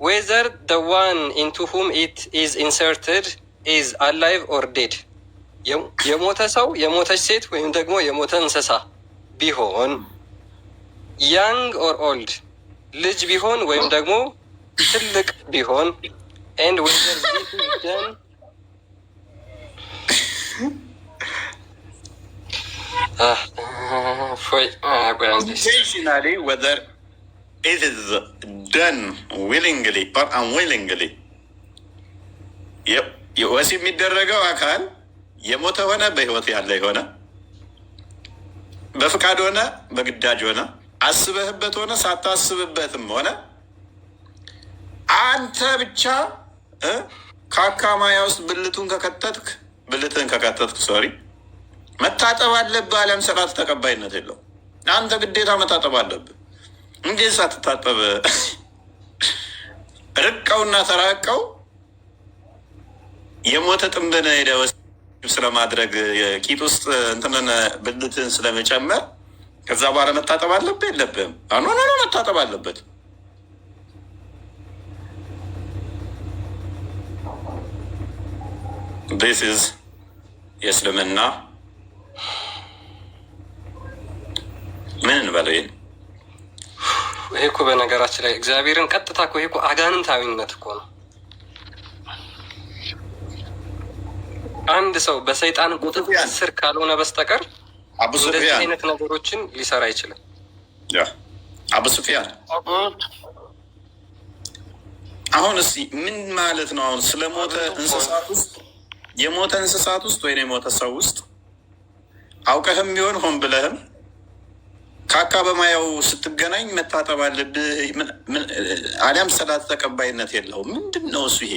ዌዘር the one into whom it is inserted is alive or dead የሞተ ሰው የሞተች ሴት ወይም ደግሞ የሞተ እንስሳ ቢሆን young or old ልጅ ቢሆን ወይም ደግሞ ትልቅ ቢሆን and whether this is done occasionally whether it is done willingly or unwillingly ወሲብ የሚደረገው አካል የሞተ ሆነ በህይወት ያለ የሆነ በፍቃድ ሆነ በግዳጅ ሆነ አስበህበት ሆነ ሳታስብበትም ሆነ አንተ ብቻ ካካማያ ውስጥ ብልትን ከከተትክ ሶሪ መታጠብ አለብህ። አለም ስርዓት ተቀባይነት የለው። አንተ ግዴታ መታጠብ አለብህ። እንዴት ሳትታጠብ ርቀውና ተራቀው የሞተ ጥንብን ሄደህ ስለማድረግ የቂጥ ውስጥ እንትንን ብልትን ስለመጨመር ከዛ በኋላ መታጠብ አለብህ የለብህም? ኖ መታጠብ አለበት። this is የእስልምና ምን እንበለው? ይሄ እኮ በነገራችን ላይ እግዚአብሔርን ቀጥታ እኮ ይሄ እኮ አጋንንታዊነት እኮ ነው። አንድ ሰው በሰይጣን ቁጥጥር ስር ካልሆነ በስተቀር እንደዚህ አይነት ነገሮችን ሊሰራ አይችልም። አቡ ሱፊያን አሁን እስኪ ምን ማለት ነው? አሁን ስለሞተ እንስሳት ውስጥ የሞተ እንስሳት ውስጥ ወይም የሞተ ሰው ውስጥ አውቀህም ቢሆን ሆን ብለህም ካካ በማያው ስትገናኝ መታጠብ አለብህ አሊያም ሰላት ተቀባይነት የለውም። ምንድን ነው እሱ? ይሄ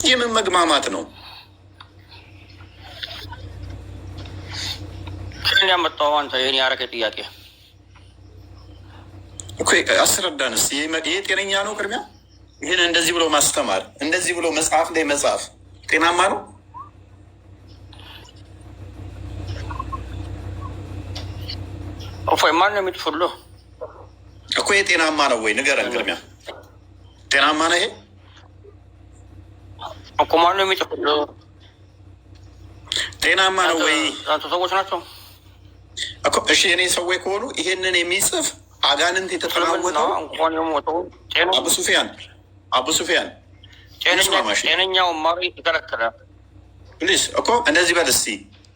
የምን መግማማት ነው? ያመጣው አንተ ይህን ያረገ ጥያቄ እኮ አስረዳን እስኪ። ይሄ ጤነኛ ነው? ቅድሚያ ይህን እንደዚህ ብሎ ማስተማር፣ እንደዚህ ብሎ መጽሐፍ ላይ መጽሐፍ ጤናማ ነው? እፎይ ማን ነው የሚጥፍሉ እኮ ይሄ ጤናማ ነው ወይ ንገረን። ቅድሚያ ጤናማ ነው ይሄ እኮ ማን ነው የሚጥፍሉ? ጤናማ ነው ወይ? አንተ ሰዎች ናቸው እኮ እሺ፣ የኔ ሰዎች ከሆኑ ይሄንን የሚጽፍ አጋንንት የተጠናወተው አቡ ሱፊያን ጤነኛው ማሪ ተከለከለ። ፕሊዝ እኮ እንደዚህ በል እስኪ።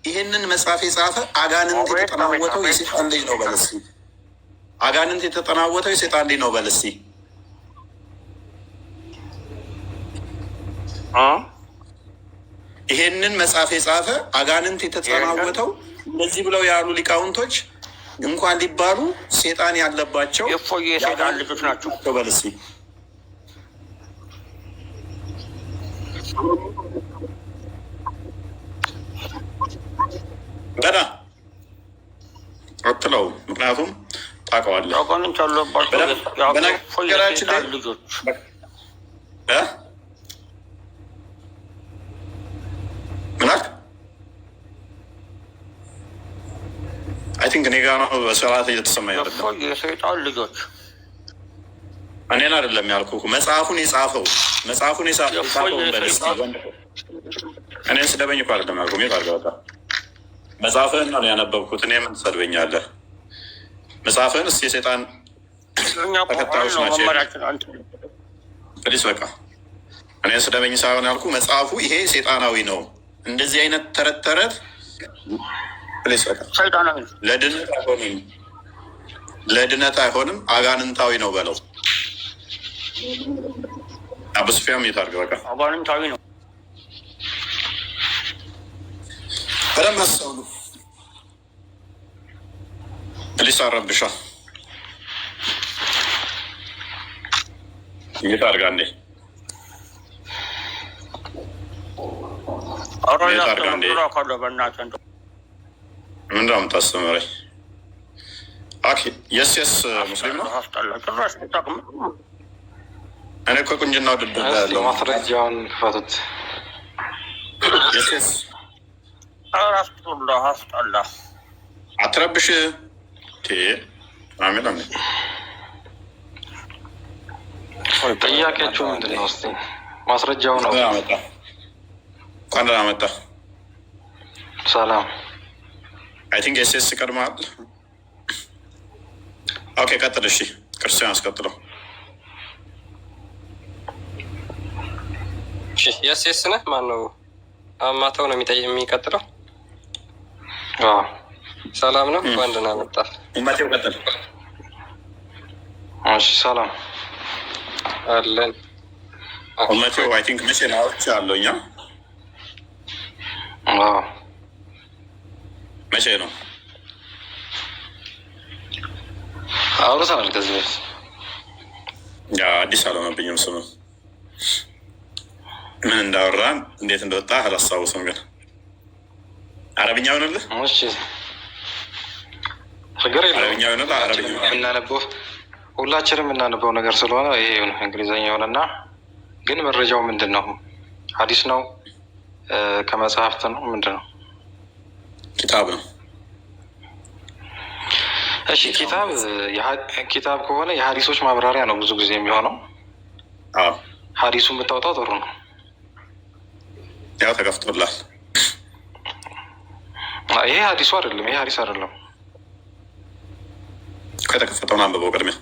ይህንን መጽሐፍ የጻፈ አጋንንት የተጠናወተው የሴጣን ልጅ ነው በል እስኪ። አጋንንት የተጠናወተው የሴጣን ልጅ ነው በል እስኪ። ይሄንን መጽሐፍ የጻፈ አጋንንት የተጠናወተው እንደዚህ ብለው ያሉ ሊቃውንቶች እንኳን ሊባሉ ሴጣን ያለባቸው የሴጣን ልጆች ናቸው በል እስኪ። ገና አትለው፣ ምክንያቱም ታውቀዋለህ። በነገራችን ላይ ምናልክ አይ ቲንክ እኔ ጋር ነው በስርዓት እየተሰማኝ አይደለም። የሰይጣን ልጆች እኔን አይደለም ያልኩህ፣ መጽሐፉን የጻፈው እኔን ስደበኝ እኮ አይደለም ያልኩህ። ሜት አድርገህ በቃ መጽሐፍህን ነው ያነበብኩት። እኔ ምን ትሰድበኛለህ? መጽሐፍህን እስኪ የሰይጣን ተከታዮች ናቸው ፕሊስ በቃ እኔን ስደበኝ ሳይሆን ያልኩህ መጽሐፉ ይሄ ሴጣናዊ ነው። እንደዚህ አይነት ተረት ተረት ፕሊስ በቃ ለድነት አይሆንም፣ አጋንንታዊ ነው በለው። አቡ ሱፊያን ሜት አድርገህ በቃ አጋንንታዊ ነው። በደንብ አስተውሉ ፕሊስ። አረብሻ ሜት አድርጋ እንዴ ምንድን ነው የምታስተምረኝ? የስ ሙስሊም ነው። እኔ እኮ ቁንጅና ውድድር ያለው ማስረጃውን ክፈቱት። የስ አስጠላ። አትረብሽ። አሜን አሜን። ጥያቄያችሁ ምንድን ነው? እስኪ ማስረጃው ነው። እንኳን ደህና መጣ። ሰላም። አይ ቲንክ ኤስኤስ ቀድመሃል። ኦኬ ቀጥል። እሺ ክርስቲያን አስቀጥለው። ኤስኤስ ነህ? ማነው አማተው ነው የሚቀጥለው? ሰላም ነው። እንኳን ደህና መጣ። ኡመቴው ቀጥል። እሺ ሰላም አለን። ኡመቴው አይ ቲንክ መቼ ነው አለው? እኛ መቼ ነው አውርተናል ከዚህ በፊት። አዲስ አልሆነብኝም ስሙ ምን እንዳወራን እንዴት እንደወጣ አላስታውስም፣ ግን አረብኛ ሆነልህ? እሺ ችግር የለውም። አረብኛ ሆነልህ? አረብኛ የምናነበው ሁላችንም የምናነበው ነገር ስለሆነ ይሄ እንግሊዝኛ ሆነና፣ ግን መረጃው ምንድን ነው? ሀዲስ ነው? ከመጽሐፍት ነው? ምንድን ነው? ኪታብ ነው። እሺ ኪታብ ከሆነ የሀዲሶች ማብራሪያ ነው ብዙ ጊዜ የሚሆነው። ሀዲሱን ብታወጣው ጥሩ ነው። ያው ተከፍቶላል። ይሄ ሀዲሱ አይደለም፣ ይሄ ሀዲስ አይደለም። ከተከፈተውን አንብበው ቅድሚያ።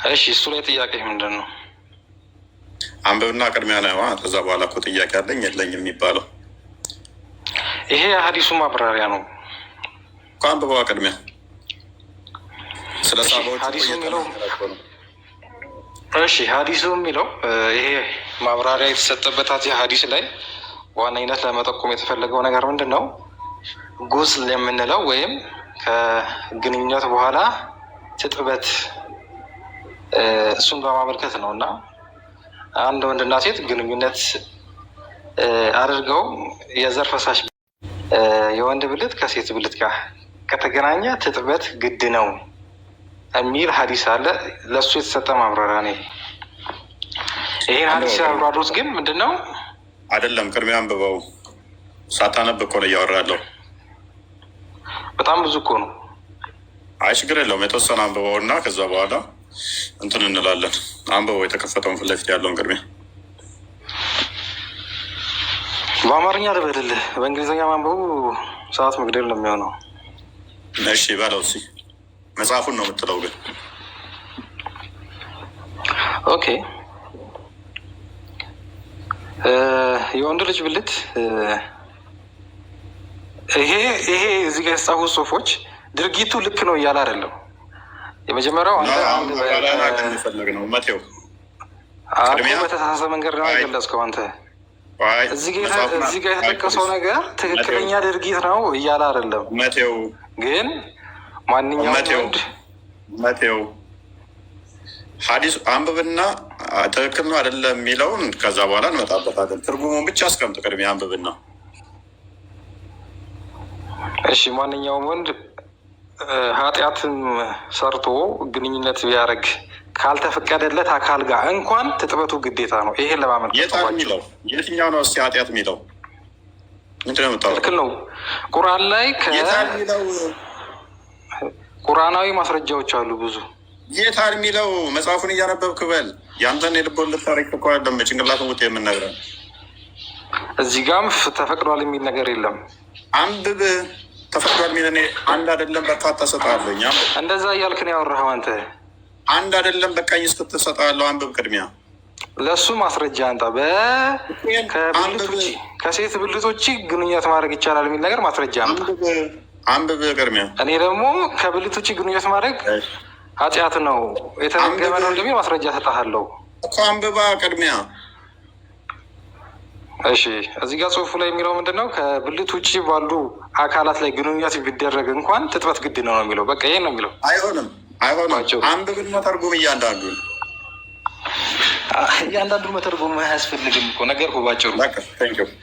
እሺ እሱ ላይ ጥያቄ ምንድን ነው? አንብብና ቅድሚያ ነው። ከዛ በኋላ እኮ ጥያቄ አለኝ የለኝም የሚባለው። ይሄ የሀዲሱ ማብራሪያ ነው እኮ አንብበዋ ቅድሚያ። ስለ ሳባዎች ሀዲሱ የሚለው እሺ ሀዲሱ የሚለው ይሄ ማብራሪያ የተሰጠበት ሀዲስ ላይ ዋነኝነት ለመጠቆም የተፈለገው ነገር ምንድን ነው? ጉስል የምንለው ወይም ከግንኙነት በኋላ ትጥበት እሱን በማመልከት ነው። እና አንድ ወንድና ሴት ግንኙነት አድርገው የዘር ፈሳሽ የወንድ ብልት ከሴት ብልት ጋር ከተገናኘ ትጥበት ግድ ነው የሚል ሀዲስ አለ። ለእሱ የተሰጠ ማብራሪያ ነው። ይሄን ሀዲስ ያብራሩት ግን ምንድን ነው? አይደለም ቅድሚያ አንብበው። ሳታነብ እኮ ነው እያወራ ያለው። በጣም ብዙ እኮ ነው። አይ ችግር የለውም። የተወሰነ አንብበው እና ከዛ በኋላ እንትን እንላለን። አንብበው የተከፈተውን ፊት ለፊት ያለውን ቅድሚያ። በአማርኛ ልበልልህ፣ በእንግሊዝኛ ማንበቡ ሰዓት መግደል ነው የሚሆነው። እሺ በለው እስኪ። መጽሐፉን ነው የምትለው ግን። ኦኬ የወንድ ልጅ ብልት ይሄ እዚህ ጋር የተጻፉት ጽሁፎች ድርጊቱ ልክ ነው እያለ አይደለም። የመጀመሪያው ፈለግ ነው መቴው በተሳሳተ መንገድ ነው የገለጽከው አንተ። እዚህ ጋር የተጠቀሰው ነገር ትክክለኛ ድርጊት ነው እያለ አይደለም መቴው። ግን ማንኛውም ወንድ መቴው ሀዲስ አንብብና ትክክል ነው አይደለም የሚለውን ከዛ በኋላ እንመጣበታለን። ትርጉሙን ብቻ አስቀምጥ ቅድሚያ አንብብና። እሺ ማንኛውም ወንድ ኃጢአትም ሰርቶ ግንኙነት ቢያደርግ ካልተፈቀደለት አካል ጋር እንኳን ትጥበቱ ግዴታ ነው። ይሄን ለማመልከት የሚለው የትኛው ነው? እስኪ ኃጢአት የሚለው ምንድን ነው የምታወራው? ትክክል ነው። ቁርአን ላይ ቁርአናዊ ማስረጃዎች አሉ ብዙ። የታል የሚለው? መጽሐፉን እያነበብክ በል። ያንተን የልቦለድ ታሪክ እኮ አይደለም ጭንቅላትን ውጤ የምንነግረን። እዚህ ጋም ተፈቅዷል የሚል ነገር የለም። አንብብ። ተፈቅዷል የሚል እኔ አንድ አይደለም በርካታ ሰጠዋለኝ። እንደዛ እያልክ ነው ያወራኸው አንተ። አንድ አይደለም በቃኝ እስክትሰጠዋለሁ። አንብብ ቅድሚያ። ለእሱ ማስረጃ አንጣ። ከሴት ብልቶች ግንኙነት ማድረግ ይቻላል የሚል ነገር ማስረጃ አንጣ። አንብብ ቅድሚያ። እኔ ደግሞ ከብልቶች ግንኙነት ማድረግ ኃጢአት ነው የተረገመ ነው እንደሚል ማስረጃ ሰጠሃለሁ እኮ። አንብባ ቅድሚያ። እሺ እዚህ ጋር ጽሁፉ ላይ የሚለው ምንድን ነው? ከብልት ውጭ ባሉ አካላት ላይ ግንኙነት ቢደረግ እንኳን ትጥበት ግድ ነው የሚለው። በቃ ይሄን ነው የሚለው። አይሆንም። አንብብና ተርጉም። እያንዳንዱን መተርጎም አያስፈልግም እኮ ነገር እኮ ባጭሩ።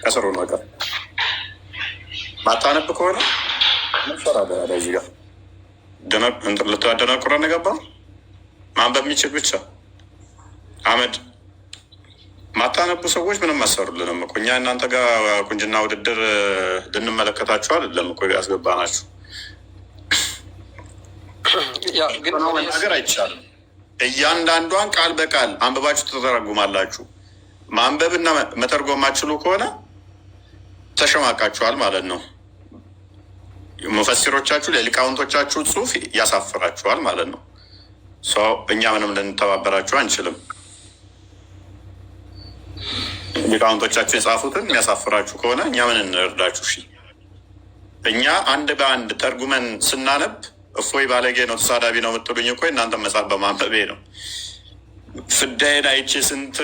ከስሩ ነው በቃ። ማታነብ ከሆነ ምንሰራለ እዚህ ጋር ልታደናቁረን ገባ። ማንበብ የሚችል ብቻ አመድ ማታነቡ ሰዎች ምንም አሰሩልንም እኮ እኛ እናንተ ጋር ቁንጅና ውድድር ልንመለከታችሁ አይደለም እኮ ያስገባናችሁ። ነገር አይቻልም። እያንዳንዷን ቃል በቃል አንብባችሁ ተተረጉማላችሁ። ማንበብና መተርጎም ማችሉ ከሆነ ተሸማቃችኋል ማለት ነው። ሙፈሲሮቻችሁ ለሊቃውንቶቻችሁ ጽሑፍ ያሳፍራችኋል ማለት ነው። እኛ ምንም ልንተባበራችሁ አንችልም። ሊቃውንቶቻችሁ የጻፉትን የሚያሳፍራችሁ ከሆነ እኛ ምን እንርዳችሁ? እሺ እኛ አንድ በአንድ ተርጉመን ስናነብ እፎይ ባለጌ ነው ተሳዳቢ ነው የምትሉኝ እኮ እናንተ መጽሐፍ በማንበቤ ነው። ፍዳዬን አይቼ ስንት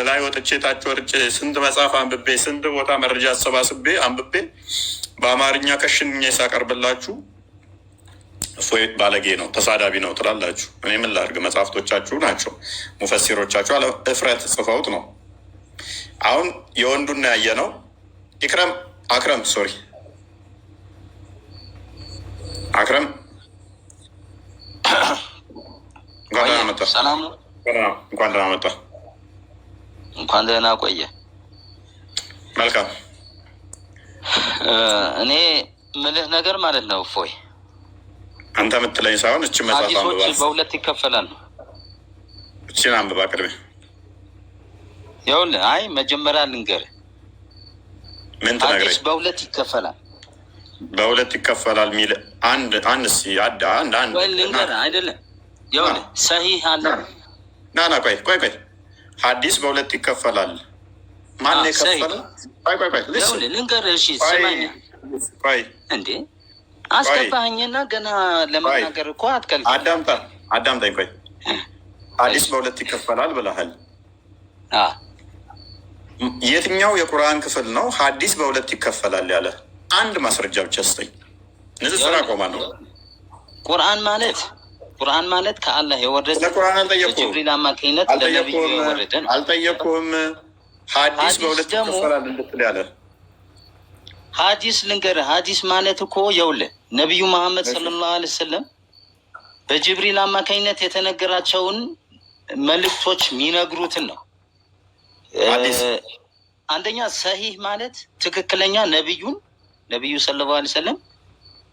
ላይ ወጥቼ ታች ወርጬ ስንት መጽሐፍ አንብቤ ስንት ቦታ መረጃ አሰባስቤ አንብቤ በአማርኛ ከሽኜ ሳቀርብላችሁ እፎይ ባለጌ ነው ተሳዳቢ ነው ትላላችሁ። እኔ ምን ላድርግ? መጽሐፍቶቻችሁ ናቸው ሙፈሲሮቻችሁ አለ እፍረት ጽፈውት ነው። አሁን የወንዱና ያየ ነው። አክረም እንኳን ደህና መጣ። ሰላም ነው። እንኳን ደህና መጣ። እንኳን ደህና ቆየ። መልካም። እኔ ምልህ ነገር ማለት ነው እፎይ፣ አንተ የምትለኝ ሳይሆን እቺ መጽሐፍ ሐዲሶች በሁለት ይከፈላል። እቺን አንብባ ቅድሜ። ይኸውልህ፣ አይ መጀመሪያ ልንገርህ፣ ምን ትነግረኝ? ሐዲስ በሁለት ይከፈላል። በሁለት ይከፈላል የሚል አንድ ልንገርህ አይደለም። ይኸውልህ ሰሂህ አለ። ና ቆይ ሐዲስ በሁለት ይከፈላል። ማን የከፈለ? ቆይ ልንገርህ። እሺ ስማኝ። ቆይ እንዴ አስገባኸኝና ገና ለመናገር እኮ አትከልክል። አዳምጠኝ። ቆይ ሐዲስ በሁለት ይከፈላል ብለሃል። የትኛው የቁርአን ክፍል ነው ሐዲስ በሁለት ይከፈላል ያለ? አንድ ማስረጃ ብቻ ስጠኝ። እነዚህ ስራ ቆማለሁ። ቁርአን ማለት ከአላህ የወረደ ለቁርአን አልጠየቁም። ጅብሪል አማካኝነት ለነብዩ የወረደ ነው። አልጠየቁም። ሐዲስ በሁለት ይከፈላል እንድትል ያለ ሐዲስ ልንገርህ። ሐዲስ ማለት እኮ ይኸውልህ ነቢዩ መሐመድ ሰለላሁ ዐለይሂ ወሰለም በጅብሪል አማካኝነት የተነገራቸውን መልእክቶች የሚነግሩትን ነው። አንደኛ ሰሂህ ማለት ትክክለኛ ነቢዩ ሰለላሁ ዐለይሂ ወሰለም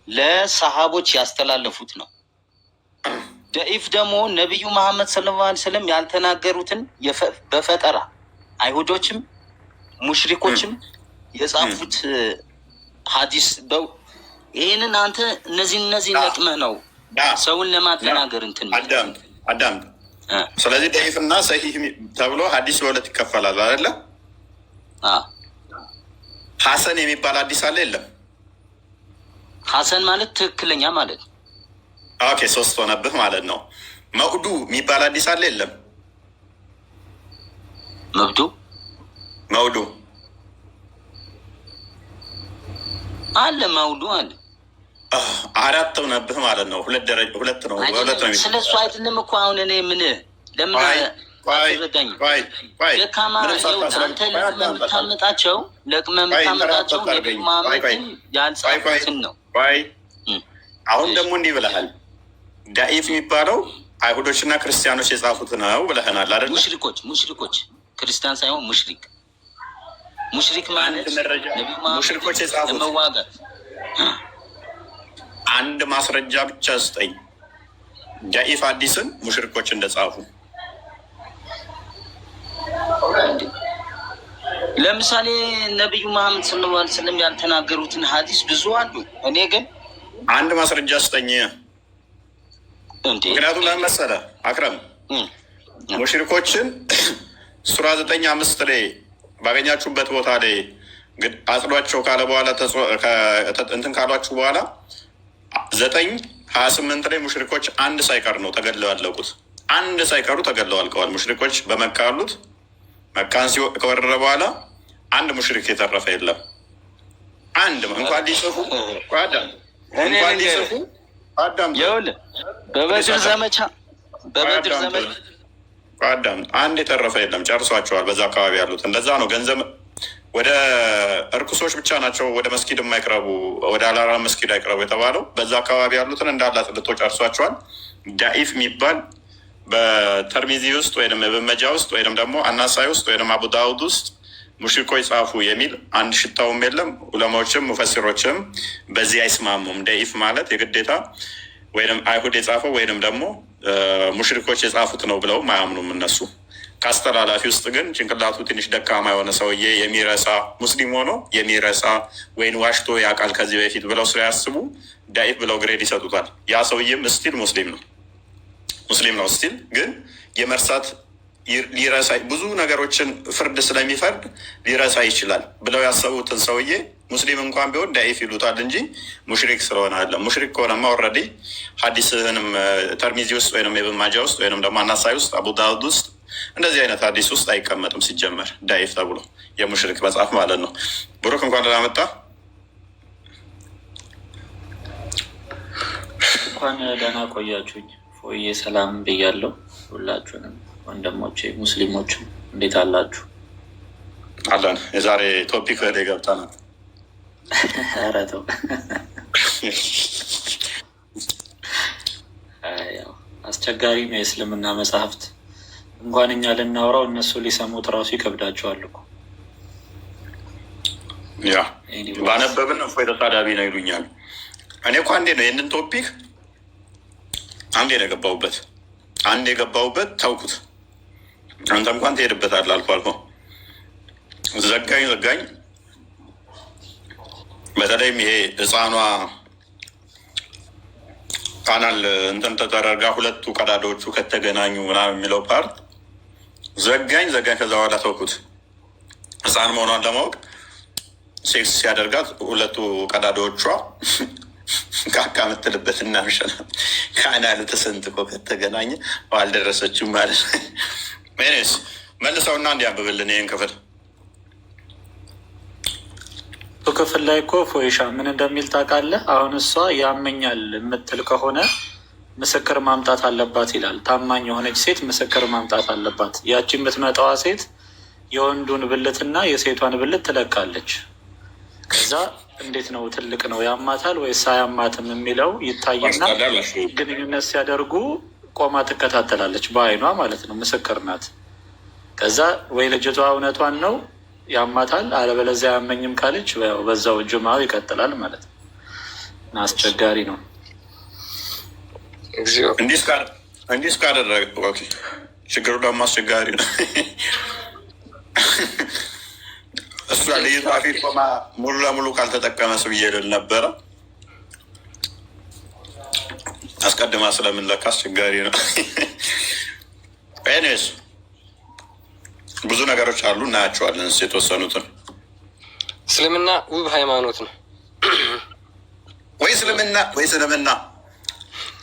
ለሰሃቦች ያስተላለፉት ነው። ደኢፍ ደግሞ ነቢዩ መሐመድ ሰለላሁ ዐለይሂ ወሰለም ያልተናገሩትን በፈጠራ አይሁዶችም ሙሽሪኮችም የጻፉት ሐዲስ በው ይህንን አንተ እነዚህ ነቅመህ ነው ሰውን ለማተናገር እንትን አዳምጥ። ስለዚህ ደኢፍ እና ሰሂህ ተብሎ ሐዲስ በሁለት ይከፈላል አይደለ? ሐሰን የሚባል ሐዲስ አለ የለም? ሐሰን ማለት ትክክለኛ ማለት ነው። ኦኬ፣ ሶስት ሆነብህ ማለት ነው። መቅዱ የሚባል ሐዲስ አለ የለም? መውዱ አለ። መውዱ አለ። አራት ሆነብህ ማለት ነው። ሁለት ነው። ስለ እሱ አይደለም እኮ አሁን እኔ ምን ለምን አትረዳኝ? ደካማ አንተ የምታመጣቸው የምታመጣቸው ማመትን ያልጻፉትን ነው። አሁን ደግሞ እንዲህ ብለሃል። ዳኢፍ የሚባለው አይሁዶችና ክርስቲያኖች የጻፉት ነው ብለህናል አይደል? ሙሽሪኮች ክርስቲያን ሳይሆን ሙሽሪክ ማለት ሙሽሪኮች የጻፉት ለመዋጋት። አንድ ማስረጃ ብቻ ስጠኝ፣ ዳኢፍ ሐዲስን ሙሽሪኮች እንደጻፉ። ለምሳሌ ነቢዩ መሐመድ ሰለላሁ ዐለይሂ ወሰለም ያልተናገሩትን ሐዲስ ብዙ አሉ። እኔ ግን አንድ ማስረጃ ስጠኝ። ምክንያቱም ለምን መሰለህ አክረም፣ ሙሽሪኮችን ሱራ 9:5 ላይ ባገኛችሁበት ቦታ ላይ አጽዷቸው ካለ በኋላ እንትን ካሏችሁ በኋላ 9:28 ላይ ሙሽሪኮች አንድ ሳይቀር ነው ተገድለው ያለቁት። አንድ ሳይቀሩ ተገድለው አልቀዋል። ሙሽሪኮች በመካ ያሉት መካን ከወረረ በኋላ አንድ ሙሽሪክ የተረፈ የለም። አንድ እንኳን ሊጽፉ በበድር ዘመቻ አንድ የተረፈ የለም። ጨርሷቸዋል በዛ አካባቢ ያሉት። እንደዛ ነው ገንዘብ ወደ እርኩሶች ብቻ ናቸው ወደ መስጊድ የማይቅረቡ ወደ አላራ መስጊድ አይቅረቡ የተባለው። በዛ አካባቢ ያሉትን እንዳለ አጽድቶ ጨርሷቸዋል። ዳኢፍ የሚባል በተርሚዚ ውስጥ ወይም ኢብን መጃ ውስጥ ወይም ደግሞ አናሳይ ውስጥ ወይም አቡ ዳውድ ውስጥ ሙሽሪኮች ጻፉ የሚል አንድ ሽታውም የለም። ዑለማዎችም ሙፈሲሮችም በዚህ አይስማሙም። ደኢፍ ማለት የግዴታ ወይም አይሁድ የጻፈው ወይም ደግሞ ሙሽሪኮች የጻፉት ነው ብለው አያምኑም እነሱ። ከአስተላላፊ ውስጥ ግን ጭንቅላቱ ትንሽ ደካማ የሆነ ሰውዬ የሚረሳ ሙስሊም ሆኖ የሚረሳ ወይም ዋሽቶ ያውቃል ከዚህ በፊት ብለው ስለያስቡ ዳኢፍ ብለው ግሬድ ይሰጡታል። ያ ሰውዬም ስቲል ሙስሊም ነው ስቲል ግን የመርሳት ሊረሳ ብዙ ነገሮችን ፍርድ ስለሚፈርድ ሊረሳ ይችላል ብለው ያሰቡትን ሰውዬ ሙስሊም እንኳን ቢሆን ዳኢፍ ይሉታል እንጂ ሙሽሪክ ስለሆነ አለ። ሙሽሪክ ከሆነማ ኦልሬዲ ሀዲስህንም ተርሚዚ ውስጥ ወይም ኢብን ማጃ ውስጥ ወይም ደግሞ አናሳይ ውስጥ አቡ ዳውድ ውስጥ እንደዚህ አይነት ሀዲስ ውስጥ አይቀመጥም ሲጀመር ዳኢፍ ተብሎ የሙሽሪክ መጽሐፍ ማለት ነው። ብሩክ እንኳን ደህና መጣ። እንኳን ደህና ቆያችሁኝ። ፎዬ ሰላም ብያለሁ። ሁላችሁንም ወንድሞቼ ሙስሊሞችም እንዴት አላችሁ? አለን። የዛሬ ቶፒክ ወደ ገብተናል። ኧረ ተው አስቸጋሪ ነው የእስልምና መጽሐፍት። እንኳን እኛ ልናወራው እነሱ ሊሰሙት እራሱ ይከብዳቸዋል እኮ። ያ ባነበብን እፎይ ተሳዳቢ ነው ይሉኛል። እኔ እኮ አንዴ ነው ይህንን ቶፒክ አንዴ ነው የገባሁበት ተውኩት። አንተ እንኳን ትሄድበታለህ አልፎ አልፎ። ዘጋኝ። በተለይም ይሄ ህፃኗ ፓናል እንትን ተደረጋ ሁለቱ ቀዳዳዎቹ ከተገናኙ ምናምን የሚለው ፓርት ዘጋኝ። ከዛ በኋላ ተውኩት። ህፃን መሆኗን ለማወቅ ሴክስ ሲያደርጋት ሁለቱ ቀዳዳዎቿ ካካ የምትልበት እና ምሸና ከአናል ተሰንጥቆ ከተገናኘ አልደረሰችም ማለት ነው። ሜኔስ መልሰውና እንዲያንብብልን ይህን ክፍል ክፍል ላይ እኮ ፎይሻ ምን እንደሚል ታውቃለህ? አሁን እሷ ያመኛል የምትል ከሆነ ምስክር ማምጣት አለባት ይላል። ታማኝ የሆነች ሴት ምስክር ማምጣት አለባት። ያቺ የምትመጣዋ ሴት የወንዱን ብልትና የሴቷን ብልት ትለካለች። ከዛ እንዴት ነው ትልቅ ነው ያማታል ወይስ አያማትም የሚለው ይታይና ግንኙነት ሲያደርጉ ቆማ ትከታተላለች፣ በአይኗ ማለት ነው። ምስክር ናት። ከዛ ወይ ልጅቷ እውነቷን ነው ያማታል፣ አለበለዚያ ያመኝም ካለች በዛው ጁማው ይቀጥላል ማለት ነው። እና አስቸጋሪ ነው። እንዲህ እስካደረገ ችግሩ ደግሞ አስቸጋሪ ነው። እሷ ልይቷ ፊት ቆማ ሙሉ ለሙሉ ካልተጠቀመ ሰው እየልል ነበረ። አስቀድማ ስለምንለካ አስቸጋሪ ነው። ኤኒዌይስ ብዙ ነገሮች አሉ እናያቸዋለን። የተወሰኑትን እስልምና ውብ ሃይማኖት ነው ወይ እስልምና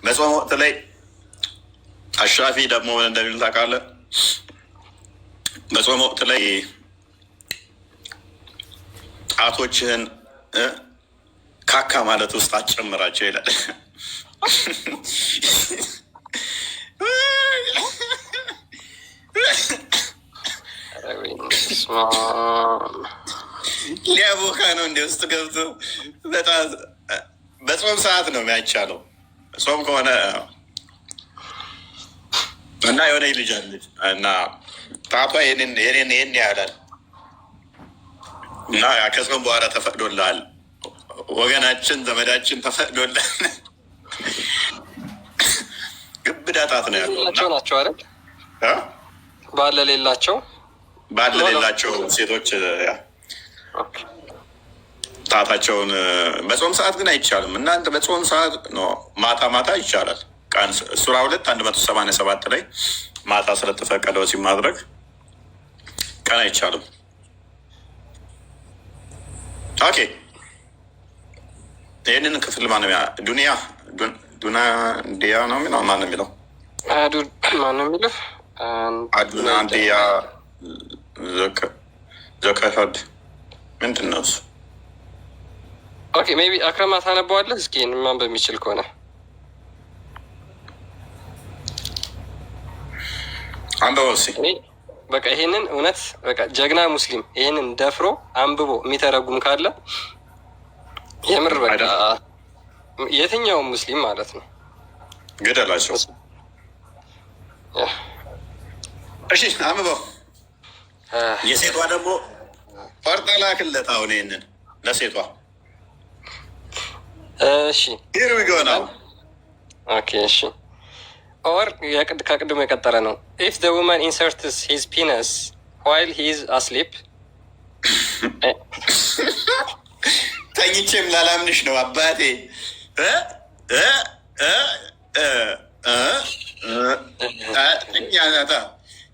በጾም ወቅት ላይ አሻፊ ደግሞ እንደሚሉ ታውቃለህ። በጾም ወቅት ላይ ጣቶችህን ካካ ማለት ውስጥ አትጨምራቸው ይላል። ሊያቦካ ነው እንደ ውስጥ ገብቶ በጣም በጾም ሰዓት ነው የሚያቻለው። ጾም ከሆነ እና የሆነ ልጅ አለች እና ጣቷ ይህን ያህላል እና ከጾም በኋላ ተፈቅዶልሃል ወገናችን ዘመዳችን ተፈቅዶልሃል። ግብዳ ጣት ነው ያለው ናቸው አይደል? ባለሌላቸው ሴቶች ጣታቸውን በጾም ሰዓት ግን አይቻልም። እናንተ በጾም ሰዓት ነው ማታ ይቻላል። ቀን ሱራ 2:187 ላይ ማታ ስለተፈቀደው ሲማድረግ ቀን አይቻልም። ኦኬ ይህንን ክፍል ማነው ዱናንዲያ ነው የሚለው? ማን ነው የሚለው? አዱናንዲያ ዘከፈድ ምንድን ነው እሱ? ኦኬ ሜይ ቢ አክረማ ታነበዋለህ? እስኪ ማን በሚችል ከሆነ አንበበው እስኪ። በቃ ይሄንን እውነት በቃ ጀግና ሙስሊም ይሄንን ደፍሮ አንብቦ የሚተረጉም ካለ የምር በቃ የትኛውም ሙስሊም ማለት ነው ግደላቸው። እሺ አንብበው። የሴቷ ደግሞ ፈርጠ ላክለት። አሁን ይህንን ለሴቷ እሺ ሂር ዊ ጎ ናው። ኦኬ እሺ ኦር ከቅድሞ የቀጠለ ነው። ኢፍ ዘ ውመን ኢንሰርትስ ሂዝ ፒነስ ዋይል ሂ ኢዝ አስሊፕ። ተኝቼም ላላምንሽ ነው አባቴ።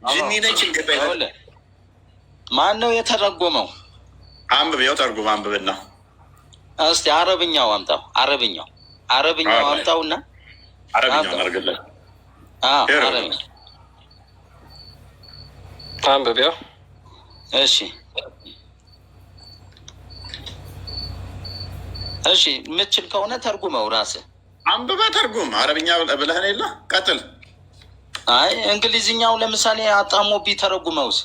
ጅኒ ነች። ማን ነው የተረጎመው? አንብቤው ተርጉም አንብብና እስቲ አረብኛው አምጣው። አረብኛው አምጣውና አረብኛው አርግለን አረብኛ አንብቤው። እሺ እሺ፣ የምትችል ከሆነ ተርጉመው ራስህ አንብበ ተርጉም። አረብኛ ብለህን የለ ቀጥል። አይ እንግሊዝኛው ለምሳሌ አጣሞ ቢተረጉመውስ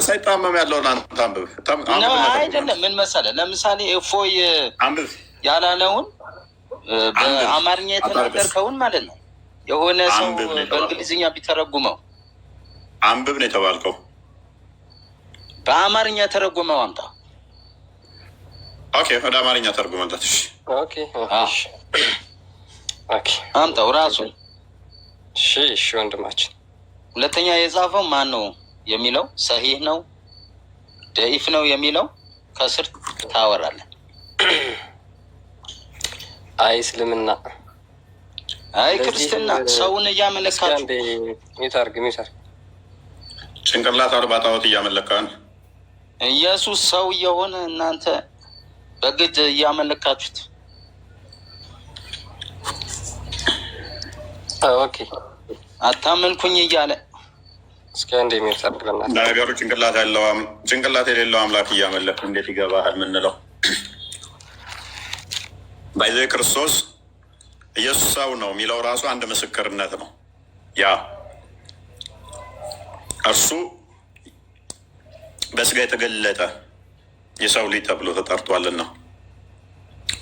ሳይጣመም ያለውን አንተ አንብብ። አይደለም ምን መሰለህ፣ ለምሳሌ እፎይ ያላለውን በአማርኛ የተናገርከውን ማለት ነው የሆነ ሰው በእንግሊዝኛ ቢተረጉመው። አንብብ ነው የተባልከው። በአማርኛ ተረጉመው አምጣ። ኦኬ ወደ አማርኛ ተርጉመለት። አምጣው ራሱ። እሺ ወንድማችን። ሁለተኛ የጻፈው ማን ነው የሚለው ሰሂህ ነው ደኢፍ ነው የሚለው ከስር ታወራለን። አይ እስልምና፣ አይ ክርስትና ሰውን እያመለካችሁ ሚታርግ ጭንቅላት አርባ ጣዖት እያመለካን ኢየሱስ ሰው እየሆነ እናንተ በግድ እያመለካችሁት። ኦኬ አታመልኩኝ እያለ እስኪ አንድ የሚያሳርግልና ነገሩ ጭንቅላት የሌለው አምላክ እያመለክ እንዴት ይገባሃል? ምንለው ባይዘ ክርስቶስ ኢየሱስ ሰው ነው የሚለው ራሱ አንድ ምስክርነት ነው። ያ እርሱ በስጋ የተገለጠ የሰው ልጅ ተብሎ ተጠርቷልና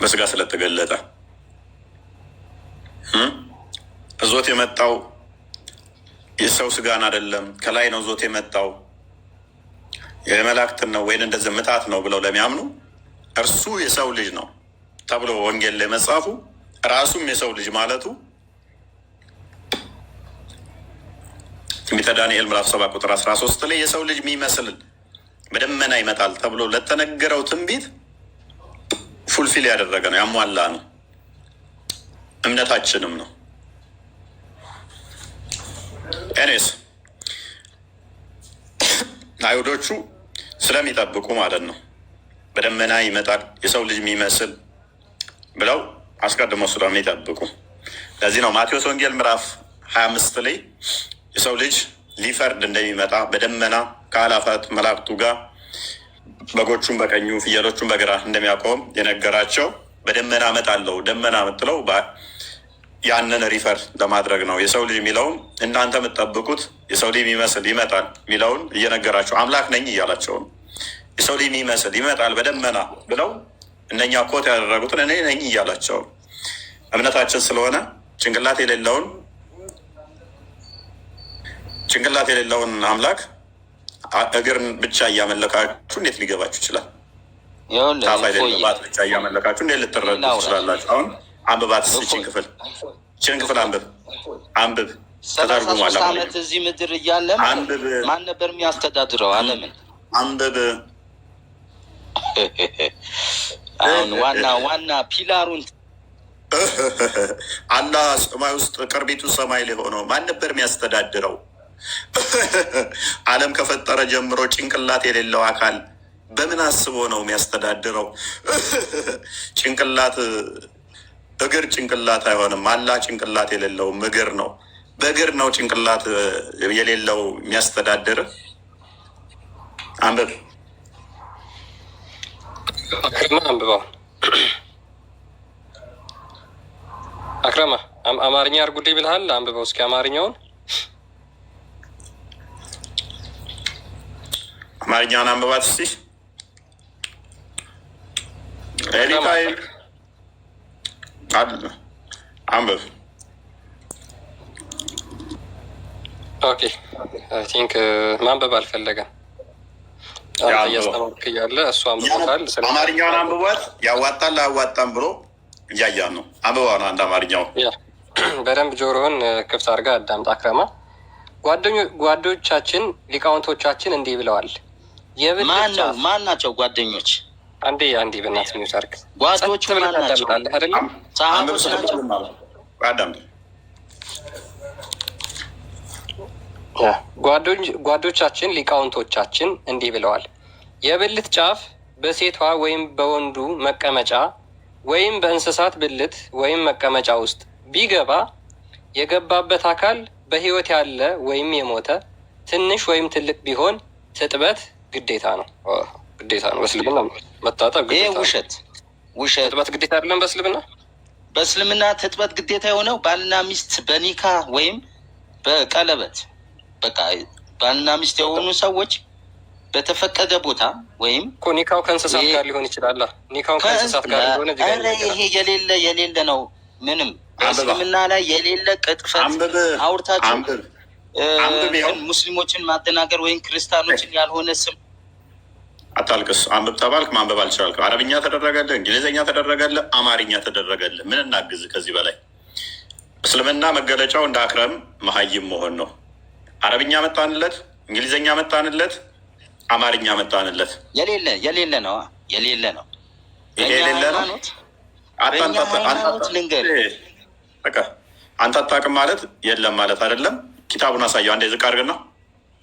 በስጋ ስለተገለጠ እዞት የመጣው የሰው ስጋን አይደለም፣ ከላይ ነው ዞት የመጣው የመላእክትን ነው ወይን እንደዚህ ምታት ነው ብለው ለሚያምኑ እርሱ የሰው ልጅ ነው ተብሎ ወንጌል ላይ መጻፉ ራሱም የሰው ልጅ ማለቱ ትንቢተ ዳንኤል ምዕራፍ 7 ቁጥር 13 ላይ የሰው ልጅ የሚመስል በደመና ይመጣል ተብሎ ለተነገረው ትንቢት ፉልፊል ያደረገ ነው፣ ያሟላ ነው። እምነታችንም ነው። ኤኔስ አይሁዶቹ ስለሚጠብቁ ማለት ነው በደመና ይመጣል የሰው ልጅ የሚመስል ብለው አስቀድሞ ስለሚጠብቁ፣ ለዚህ ነው ማቴዎስ ወንጌል ምዕራፍ 25 ላይ የሰው ልጅ ሊፈርድ እንደሚመጣ በደመና ከአላፋት መላእክቱ ጋር በጎቹን በቀኙ ፍየሎቹን በግራ እንደሚያቆም የነገራቸው። በደመና እመጣለሁ። ደመና የምትለው ያንን ሪፈር ለማድረግ ነው። የሰው ልጅ የሚለውን እናንተ የምትጠብቁት የሰው ልጅ የሚመስል ይመጣል የሚለውን እየነገራቸው አምላክ ነኝ እያላቸው ነው። የሰው ልጅ የሚመስል ይመጣል በደመና ብለው እነኛ ኮት ያደረጉትን እኔ ነኝ እያላቸው እምነታችን ስለሆነ ጭንቅላት የሌለውን አምላክ እግርን ብቻ እያመለካችሁ እንዴት ሊገባችሁ ይችላል? ታፋ የሌለባት ብቻ እያመለካችሁ እንዴት ልትረዱ ትችላላችሁ? አሁን አንብባት ይችን ክፍል አንብብ ተተርጉሟል። ዓመት እዚህ ምድር እያለ ማን ነበር የሚያስተዳድረው ዓለምን? አንብብ። አሁን ዋና ፒላሩን አላህ ሰማይ ውስጥ ቅርቢቱ ሰማይ ላይ ሆኖ ማን ነበር የሚያስተዳድረው? ዓለም ከፈጠረ ጀምሮ ጭንቅላት የሌለው አካል በምን አስቦ ነው የሚያስተዳድረው? እግር ጭንቅላት አይሆንም። አላህ ጭንቅላት የሌለው እግር ነው። በእግር ነው ጭንቅላት የሌለው የሚያስተዳድር። አንብብ። አንብበው አክረማ። አማርኛ አርጉልኝ ብልሃል። አንብበው እስኪ አማርኛውን። አማርኛውን አንብባት እስኪ ኤሊታይ አንብብ። ኦኬ አይ ቲንክ ማንበብ አልፈለገም። እያስተማርክ እያለ እሱ አንብቦታል። አማርኛውን አንብቧት። ያዋጣል አያዋጣም ብሎ እያያን ነው። አንብባ ነው አንድ አማርኛው በደንብ ጆሮውን ክፍት አድርጋ አዳምጥ። አክረማ ጓዶቻችን ሊቃውንቶቻችን እንዲህ ብለዋል። ማን ናቸው ጓደኞች? አንዴ በእናትህ ሚውት አድርግ። ጓዶቹ ማን ናቸው? አይደለም ጸሐፎች ናቸው። ጓዶቻችን ሊቃውንቶቻችን እንዲህ ብለዋል። የብልት ጫፍ በሴቷ ወይም በወንዱ መቀመጫ ወይም በእንስሳት ብልት ወይም መቀመጫ ውስጥ ቢገባ የገባበት አካል በሕይወት ያለ ወይም የሞተ ትንሽ ወይም ትልቅ ቢሆን ትጥበት ግዴታ ነው። ግዴታ ነው። በእስልምና መታጠብ ግዴታ ነው። ውሸት ትጥበት ግዴታ አይደለም። በእስልምና ትጥበት ግዴታ የሆነው ባልና ሚስት በኒካ ወይም በቀለበት በቃ ባልና ሚስት የሆኑ ሰዎች በተፈቀደ ቦታ ወይም ኒካው ከእንስሳት ጋር ሊሆን ይችላል። ኒካው ከእንስሳት ጋር ሊሆን ይሄ የሌለ ነው። ምንም በእስልምና ላይ የሌለ ቅጥፈት አውርታችሁ ሙስሊሞችን ማደናገር ወይም ክርስቲያኖችን ያልሆነ ስም አታልቅስ። አንብብ ተባልክ ማንበብ አልቻልክም። አረብኛ ተደረገልህ፣ እንግሊዝኛ ተደረገልህ፣ አማርኛ ተደረገልህ። ምን እናግዝ ከዚህ በላይ? እስልምና መገለጫው እንደ አክረም መሀይም መሆን ነው። አረብኛ መጣንለት፣ እንግሊዝኛ መጣንለት፣ አማርኛ መጣንለት። የሌለ ነው። ይሄ የሌለ ነው። አንተ አታውቅም ማለት የለም ማለት አይደለም። ኪታቡን አሳየው አንዴ ዝቅ አድርግና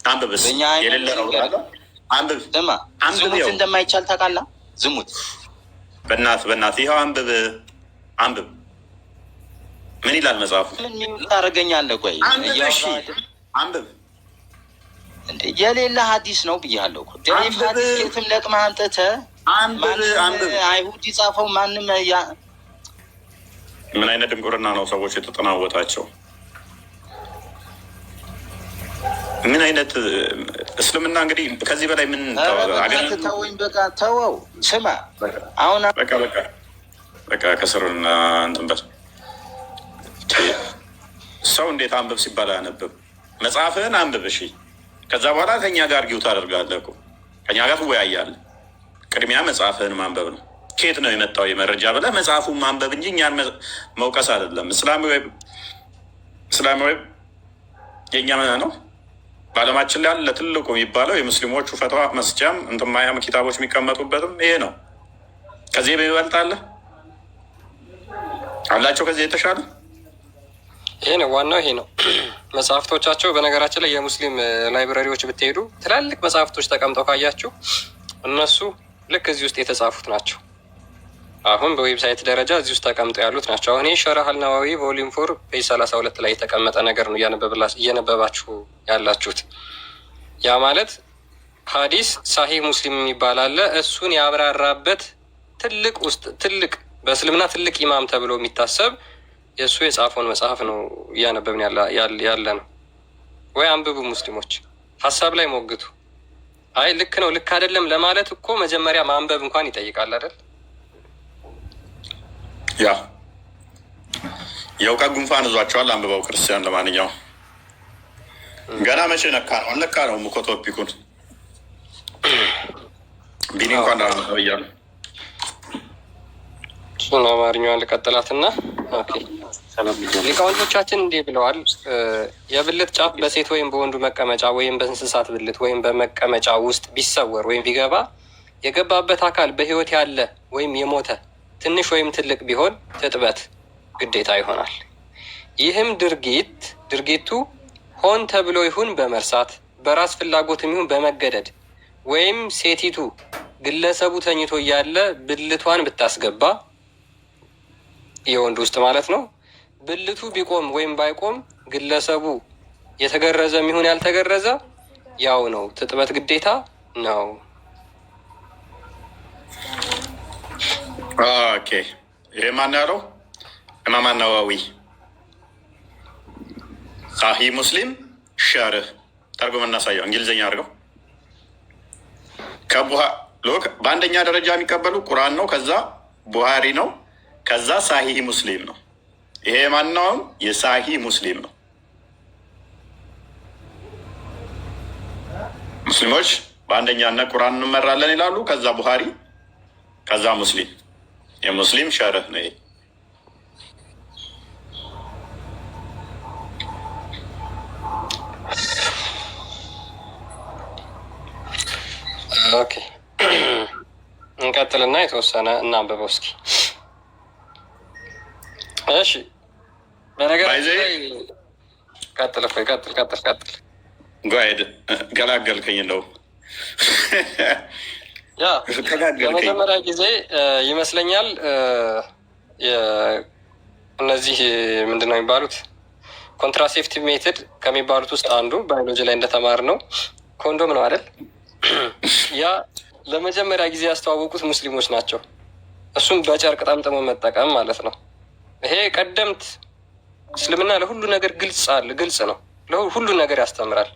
አንብብስ። የሌለ ነው አንብብ። ዝሙት እንደማይቻል ታውቃለህ? ዝሙት በእናትህ ይኸው አንብብ። ምን ይላል መጽሐፉ? ምን ታደርገኛለህ? ቆይ አንብብ። የሌለ ሀዲስ ነው ብያለሁ እኮ። ደሪፍ ሀዲስ የትም ለቅመህ አምጥተህ አይሁድ ይጻፈው ማንም ምን አይነት ድንቁርና ነው ሰዎች የተጠናወታቸው? ምን አይነት እስልምና እንግዲህ ከዚህ በላይ ምን ተወኝ። በቃ ተወው። ስማ አሁን በቃ ከስሩና እንትንበት ሰው እንዴት አንብብ ሲባል አያነብብ? መጽሐፍህን አንብብ እሺ። ከዛ በኋላ ከኛ ጋር ጊው ታደርጋለህ እኮ ከኛ ጋር ትወያያለህ። ቅድሚያ መጽሐፍህን ማንበብ ነው። ከየት ነው የመጣው የመረጃ ብለህ መጽሐፉን ማንበብ እንጂ እኛን መውቀስ አይደለም። እስላማዊ የእኛ ነው። በዓለማችን ላይ ያለ ትልቁ የሚባለው የሙስሊሞቹ ፈትዋ መስጫም እንትማያም ኪታቦች የሚቀመጡበትም ይሄ ነው። ከዚህ የሚበልጣለ አላቸው? ከዚህ የተሻለ ይሄ ነው። ዋናው ይሄ ነው። መጽሐፍቶቻቸው በነገራችን ላይ የሙስሊም ላይብረሪዎች ብትሄዱ ትላልቅ መጽሐፍቶች ተቀምጠው ካያችሁ እነሱ ልክ እዚህ ውስጥ የተጻፉት ናቸው። አሁን በዌብሳይት ደረጃ እዚህ ውስጥ ተቀምጠው ያሉት ናቸው። አሁን ሸረህ አልነዋዊ ቮሊዩም 4 ፔጅ 32 ላይ የተቀመጠ ነገር ነው እየነበባችሁ ያላችሁት። ያ ማለት ሀዲስ ሳሂህ ሙስሊም የሚባል አለ። እሱን ያብራራበት ትልቅ በእስልምና ትልቅ ኢማም ተብሎ የሚታሰብ የእሱ የጻፈውን መጽሐፍ ነው እያነበብን ያለ ነው። ወይ አንብቡ ሙስሊሞች፣ ሀሳብ ላይ ሞግቱ። አይ ልክ ነው ልክ አይደለም ለማለት እኮ መጀመሪያ ማንበብ እንኳን ይጠይቃል አይደል? ያ የእውቀት ጉንፋን ይዟቸዋል። አንብበው ክርስቲያን። ለማንኛውም ገና መቼ ነካ ነው አለካ ነው እኮ ቶፒኩን ቢኒ እንኳን እያሉ አማርኛዋን ልቀጥላትና ሊቃውንቶቻችን እንዲህ ብለዋል። የብልት ጫፍ በሴት ወይም በወንዱ መቀመጫ ወይም በእንስሳት ብልት ወይም በመቀመጫ ውስጥ ቢሰወር ወይም ቢገባ የገባበት አካል በሕይወት ያለ ወይም የሞተ ትንሽ ወይም ትልቅ ቢሆን ትጥበት ግዴታ ይሆናል። ይህም ድርጊቱ ሆን ተብሎ ይሁን በመርሳት በራስ ፍላጎትም ይሁን በመገደድ ወይም ሴቲቱ ግለሰቡ ተኝቶ እያለ ብልቷን ብታስገባ የወንድ ውስጥ ማለት ነው። ብልቱ ቢቆም ወይም ባይቆም ግለሰቡ የተገረዘ ይሁን ያልተገረዘ ያው ነው፣ ትጥበት ግዴታ ነው። ኦኬ ይሄ ማን ያለው? ኢማም አናዋዊ ሳሂህ ሙስሊም ሸርህ ተርጉም እናሳየው። እንግሊዝኛ አድርገው። በአንደኛ ደረጃ የሚቀበሉ ቁርአን ነው፣ ከዛ ቡሃሪ ነው፣ ከዛ ሳሂህ ሙስሊም ነው። ይሄ ማናውም የሳሂህ ሙስሊም ነው። ሙስሊሞች በአንደኛነት ቁርአን እንመራለን ይላሉ። ከዛ ቡሃሪ፣ ከዛ ሙስሊም። የሙስሊም ሸርህ ነው። ኦኬ እንቀጥልና የተወሰነ እናንብበው እስኪ። እሺ በነገራችን ላይ ቀጥል እኮ ቀጥል ጓይድ ገላገልከኝ እንደው ያ ለመጀመሪያ ጊዜ ይመስለኛል እነዚህ ምንድን ነው የሚባሉት ኮንትራሴፕቲቭ ሜትድ ከሚባሉት ውስጥ አንዱ ባዮሎጂ ላይ እንደተማር ነው ኮንዶም ነው አይደል? ያ ለመጀመሪያ ጊዜ ያስተዋወቁት ሙስሊሞች ናቸው። እሱም በጨርቅ ጠምጥሞ መጠቀም ማለት ነው። ይሄ ቀደምት እስልምና ለሁሉ ነገር ግልጽ ነው። ለሁሉ ነገር ያስተምራል።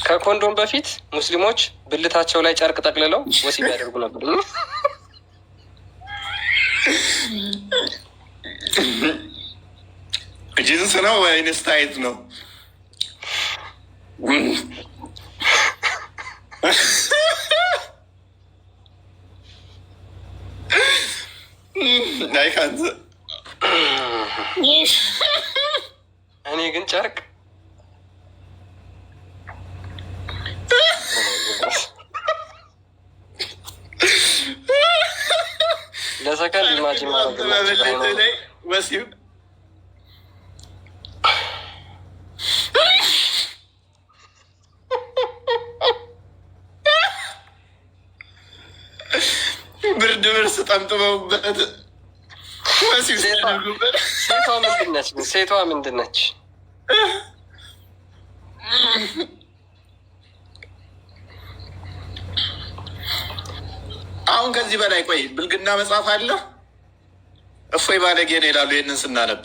ከኮንዶም በፊት ሙስሊሞች ብልታቸው ላይ ጨርቅ ጠቅልለው ወሲብ ያደርጉ ነበር። ጂንስ ነው ወይንስ ታይት ነው? እኔ ግን ጨርቅ ለሰከንድ ኢማጂን ማድረግ ወሲብ ብርድ ልብስ ጠምጥመውበት ወሲብ ሲያደርጉበት። ሴቷ ምንድን ነች? አሁን ከዚህ በላይ ቆይ ብልግና መጽሐፍ አለ? እፎይ ባለጌ ነው ይላሉ። ይህንን ስናነብ